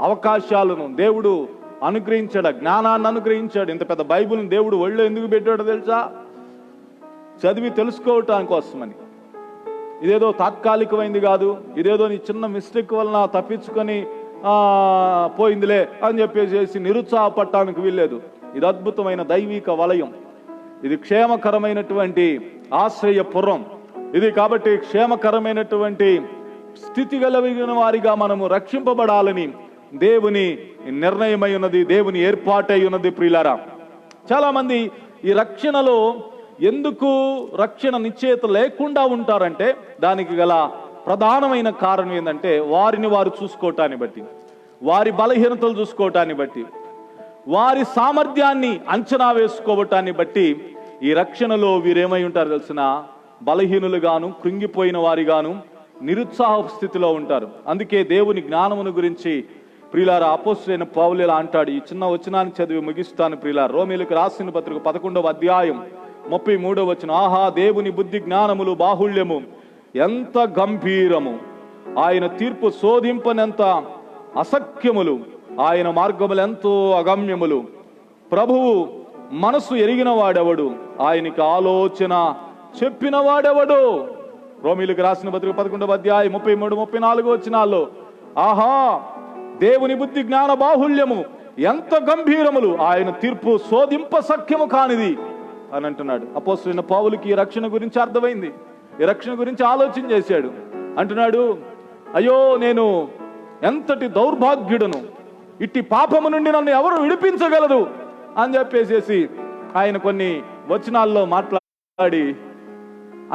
అవకాశాలను దేవుడు అనుగ్రహించాడు, జ్ఞానాన్ని అనుగ్రహించాడు. ఇంత పెద్ద బైబిల్ని దేవుడు ఒళ్ళో ఎందుకు పెట్టాడో తెలుసా? చదివి తెలుసుకోవటానికి కోసమని. ఇదేదో తాత్కాలికమైంది కాదు, ఇదేదో నీ చిన్న మిస్టేక్ వలన తప్పించుకొని పోయిందిలే అని చెప్పేసి నిరుత్సాహపడటానికి వీల్లేదు. ఇది అద్భుతమైన దైవిక వలయం, ఇది క్షేమకరమైనటువంటి ఆశ్రయపురం. ఇది కాబట్టి క్షేమకరమైనటువంటి స్థితి కలిగిన వారిగా మనము రక్షింపబడాలని దేవుని నిర్ణయమై ఉన్నది, దేవుని ఏర్పాటై ఉన్నది. ప్రియులారా, చాలా మంది ఈ రక్షణలో ఎందుకు రక్షణ నిశ్చయత లేకుండా ఉంటారంటే దానికి గల ప్రధానమైన కారణం ఏంటంటే వారిని వారు చూసుకోవటాన్ని బట్టి, వారి బలహీనతలు చూసుకోవటాన్ని బట్టి, వారి సామర్థ్యాన్ని అంచనా వేసుకోవటాన్ని బట్టి ఈ రక్షణలో వీరేమై ఉంటారు తెలిసిన? బలహీనులుగాను, కృంగిపోయిన వారిగాను, నిరుత్సాహ స్థితిలో ఉంటారు. అందుకే దేవుని జ్ఞానమును గురించి ప్రియులారా అపోస్తలుడైన పౌలు ఇలా అంటాడు. ఈ చిన్న వచనాన్ని చదివి ముగిస్తాను ప్రియులారా. రోమీయులకు రాసిన పత్రిక 11వ అధ్యాయం 33వ వచనం. ఆహా, దేవుని బుద్ధి జ్ఞానములు బాహుళ్యము ఎంత గంభీరము, ఆయన తీర్పు శోధింపనంత అసఖ్యములు, ఆయన మార్గములెంతో అగమ్యములు. ప్రభువు మనసు ఎరిగిన వాడెవడు, ఆయనకి ఆలోచన చెప్పిన వాడెవడు. రోమీలకు రాసిన పత్రిక 11వ అధ్యాయం 33, 34 వచనాల్లో, ఆహా దేవుని బుద్ధి జ్ఞాన బాహుల్యము ఎంత గంభీరములు, ఆయన తీర్పు శోధింప సఖ్యము కానిది అని అంటున్నాడు. అపోస్తలుడైన పౌలుకి ఈ రక్షణ గురించి అర్థమైంది, ఈ రక్షణ గురించి ఆలోచన చేశాడు. అంటున్నాడు, అయ్యో నేను ఎంతటి దౌర్భాగ్యుడను, ఇట్టి పాపము నుండి నన్ను ఎవరు విడిపించగలరు అని చెప్పేసేసి ఆయన కొన్ని వచనాల్లో మాట్లాడి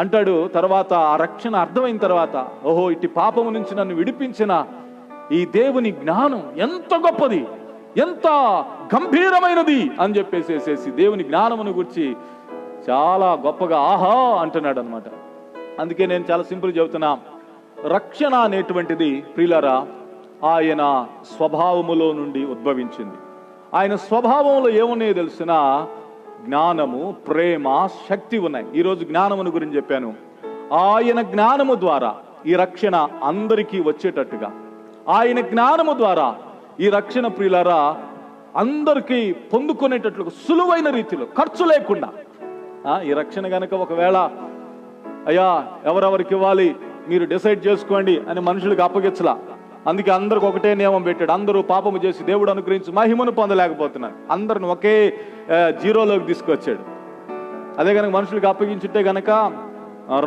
అంటాడు. తర్వాత ఆ రక్షణ అర్థమైన తర్వాత, ఓహో ఇట్టి పాపము నుంచి నన్ను విడిపించిన ఈ దేవుని జ్ఞానం ఎంత గొప్పది, ఎంత గంభీరమైనది అని చెప్పేసేసి దేవుని జ్ఞానమును గురించి చాలా గొప్పగా ఆహా అంటున్నాడు అనమాట. అందుకే నేను చాలా సింపుల్ చెబుతున్నా, రక్షణ అనేటువంటిది ప్రియులారా ఆయన స్వభావములో నుండి ఉద్భవించింది. ఆయన స్వభావంలో ఏమున్నాయో తెలిసిన జ్ఞానము, ప్రేమ, శక్తి ఉన్నాయి. ఈరోజు జ్ఞానమును గురించి చెప్పాను. ఆయన జ్ఞానము ద్వారా ఈ రక్షణ అందరికీ వచ్చేటట్టుగా, ఆయన జ్ఞానము ద్వారా ఈ రక్షణ ప్రియులారా అందరికీ పొందుకునేటట్లుగా సులువైన రీతిలో ఖర్చు లేకుండా ఈ రక్షణ గనక ఒకవేళ అయ్యా ఎవరెవరికి ఇవ్వాలి మీరు డిసైడ్ చేసుకోండి అని మనుషులకు అప్పగించలా. అందుకే అందరికి ఒకటే నియమం పెట్టాడు. అందరూ పాపము చేసి దేవుడు అనుగ్రహించి మహిమను పొందలేకపోతున్నారు. అందరిని ఒకే జీరోలోకి తీసుకొచ్చాడు. అదే కనుక మనుషులకు అప్పగించుంటే గనక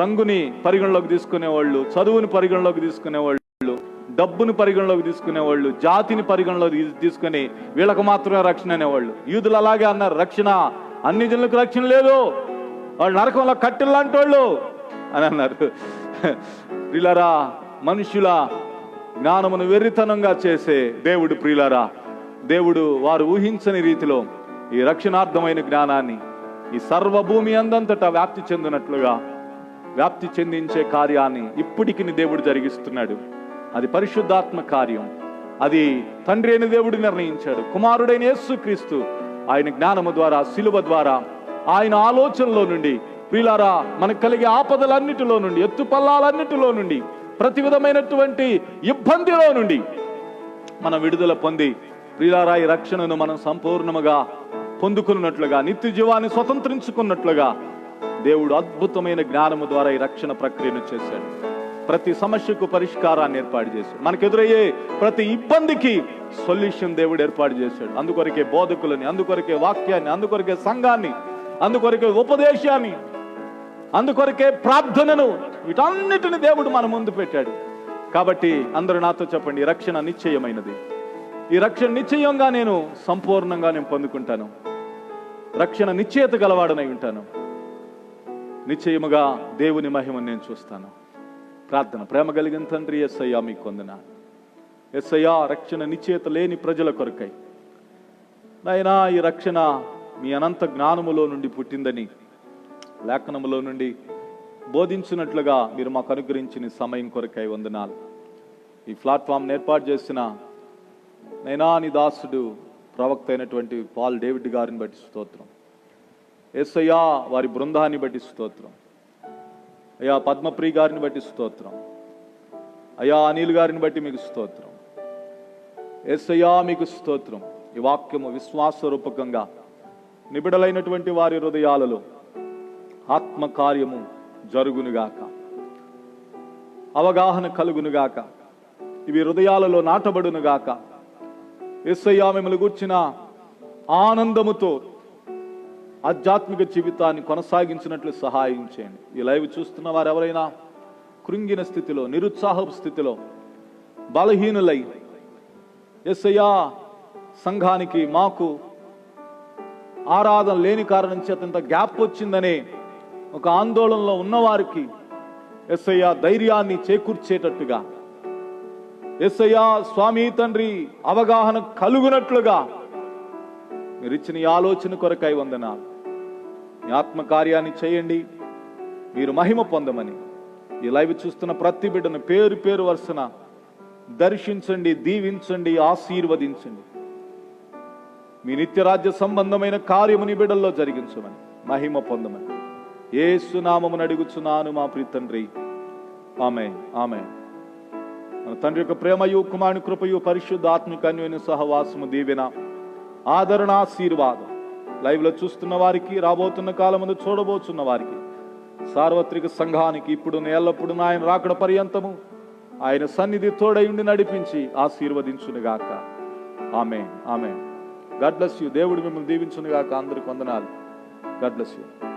రంగుని పరిగణలోకి తీసుకునేవాళ్ళు, చదువుని పరిగణలోకి తీసుకునేవాళ్ళు, డబ్బుని పరిగణలోకి తీసుకునేవాళ్ళు, జాతిని పరిగణలోకి తీసుకుని వీళ్ళకు మాత్రమే రక్షణ అనేవాళ్ళు. యూదులు అలాగే అన్నారు, రక్షణ అన్ని జనులకు రక్షణ లేదు, వాళ్ళు నరకంలో కట్టెల్లాంటి వాళ్ళు అని అన్నారు. ప్రియులారా మనుషుల జ్ఞానమును వెర్రితనంగా చేసే దేవుడు ప్రియులారా, దేవుడు వారు ఊహించని రీతిలో ఈ రక్షణార్థమైన జ్ఞానాన్ని ఈ సర్వభూమి అందంతటా వ్యాప్తి చెందినట్లుగా వ్యాప్తి చెందించే కార్యాన్ని ఇప్పటికి దేవుడు జరిగిస్తున్నాడు. అది పరిశుద్ధాత్మ కార్యం. అది తండ్రి అయిన దేవుడు నిర్ణయించాడు. కుమారుడైన యేసుక్రీస్తు ఆయన జ్ఞానము ద్వారా, శిలువ ద్వారా, ఆయన ఆలోచనలో నుండి ప్రియులారా మనకు కలిగే ఆపదలన్నిటిలో నుండి, ఎత్తుపల్లాలన్నిటిలో నుండి, ప్రతి విధమైనటువంటి ఇబ్బందిలో నుండి మనం విడుదల పొంది ప్రియులారా ఈ రక్షణను మనం సంపూర్ణముగా పొందుకున్నట్లుగా, నిత్య జీవాన్ని స్వతంత్రించుకున్నట్లుగా దేవుడు అద్భుతమైన జ్ఞానము ద్వారా ఈ రక్షణ ప్రక్రియను చేశాడు. ప్రతి సమస్యకు పరిష్కారాన్ని ఏర్పాటు చేశాడు. మనకు ఎదురయ్యే ప్రతి ఇబ్బందికి సొల్యూషన్ దేవుడు ఏర్పాటు చేశాడు. అందుకొరకే బోధకులని, అందుకొరకే వాక్యాన్ని, అందుకొరకే సంఘాన్ని, అందుకొరకే ఉపదేశాన్ని, అందుకొరకే ప్రార్థనను, వీటన్నిటిని దేవుడు మన ముందు పెట్టాడు. కాబట్టి అందరూ నాతో చెప్పండి, రక్షణ నిశ్చయమైనది. ఈ రక్షణ నిశ్చయంగా నేను సంపూర్ణంగా నేను పొందుకుంటాను. రక్షణ నిశ్చయత గలవాడనై ఉంటాను. నిశ్చయముగా దేవుని మహిమను నేను చూస్తాను. ప్రార్థన. ప్రేమ కలిగిన తండ్రి, యేసయ్యా మీకు వందనాలు. యేసయ్యా రక్షణ నిశ్చయత లేని ప్రజల కొరకై నాయనా ఈ రక్షణ మీ అనంత జ్ఞానములో నుండి పుట్టిందని లేఖనములో నుండి బోధించినట్లుగా మీరు మాకు అనుగ్రహించిన సమయం కొరకై వందనాలు. ఈ ప్లాట్ఫామ్ ఏర్పాటు చేసిన నైనా నీ దాసుడు ప్రవక్త అయినటువంటి పాల్ డేవిడ్ గారిని బట్టి స్తోత్రం. యేసయ్యా వారి బృందాన్ని బట్టి స్తోత్రం. అయ్యా పద్మప్రియ గారిని బట్టి స్తోత్రం. అయ్యా అనిల్ గారిని బట్టి మీకు స్తోత్రం. యేసయ్యా మీకు స్తోత్రం. ఈ వాక్యము విశ్వాసరూపకంగా నిబిడలైనటువంటి వారి హృదయాలలో ఆత్మకార్యము జరుగునుగాక, అవగాహన కలుగునుగాక, ఇవి హృదయాలలో నాటబడునుగాక. యేసయ్యా మిమ్మల్ని గూర్చిన ఆనందముతో ఆధ్యాత్మిక జీవితాన్ని కొనసాగించినట్లు సహాయం చేయండి. ఈ లైవ్ చూస్తున్న వారు ఎవరైనా కృంగిన స్థితిలో, నిరుత్సాహపు స్థితిలో, బలహీనులై యేసయ్యా సంఘానికి మాకు ఆరాధన లేని కారణం చేత ఇంత గ్యాప్ వచ్చిందనే ఒక ఆందోళనలో ఉన్నవారికి యేసయ్యా ధైర్యాన్ని చేకూర్చేటట్టుగా, యేసయ్యా స్వామి తండ్రి అవగాహన కలుగునట్లుగా మీరు ఇచ్చిన ఈ ఆలోచన కొరకై వందనాలు. మీ ఆత్మకార్యాన్ని చేయండి, మీరు మహిమ పొందమని ఈ లైవ్ చూస్తున్న ప్రతి బిడ్డను పేరు పేరు వరుసన దర్శించండి, దీవించండి, ఆశీర్వదించండి. మీ నిత్యరాజ్య సంబంధమైన కార్యముని బిడ్డల్లో జరిగించమని, మహిమ పొందమని యేసు నామమున అడుగుచున్నాను మా ప్రియ తండ్రి. ఆమేన్, ఆమేన్. మన తండ్రి యొక్క ప్రేమయు, కుమారుని కృపయు, పరిశుద్ధ ఆత్మిక అన్యోన్య సహవాసము, దీవెన, ఆదరణ, ఆశీర్వాదం లైవ్ లో చూస్తున్న వారికి, రాబోతున్న కాలముందు చూడబోతున్న వారికి, సార్వత్రిక సంఘానికి ఇప్పుడు ఎల్లప్పుడు ఆయన రాకడ పర్యంతము ఆయన సన్నిధి తోడయుండి నడిపించి ఆశీర్వదించునుగాక. Amen, amen. God bless you. దేవుడు మిమ్మల్ని దీవించునుగాక. అందరికి వందనాలు. God bless you.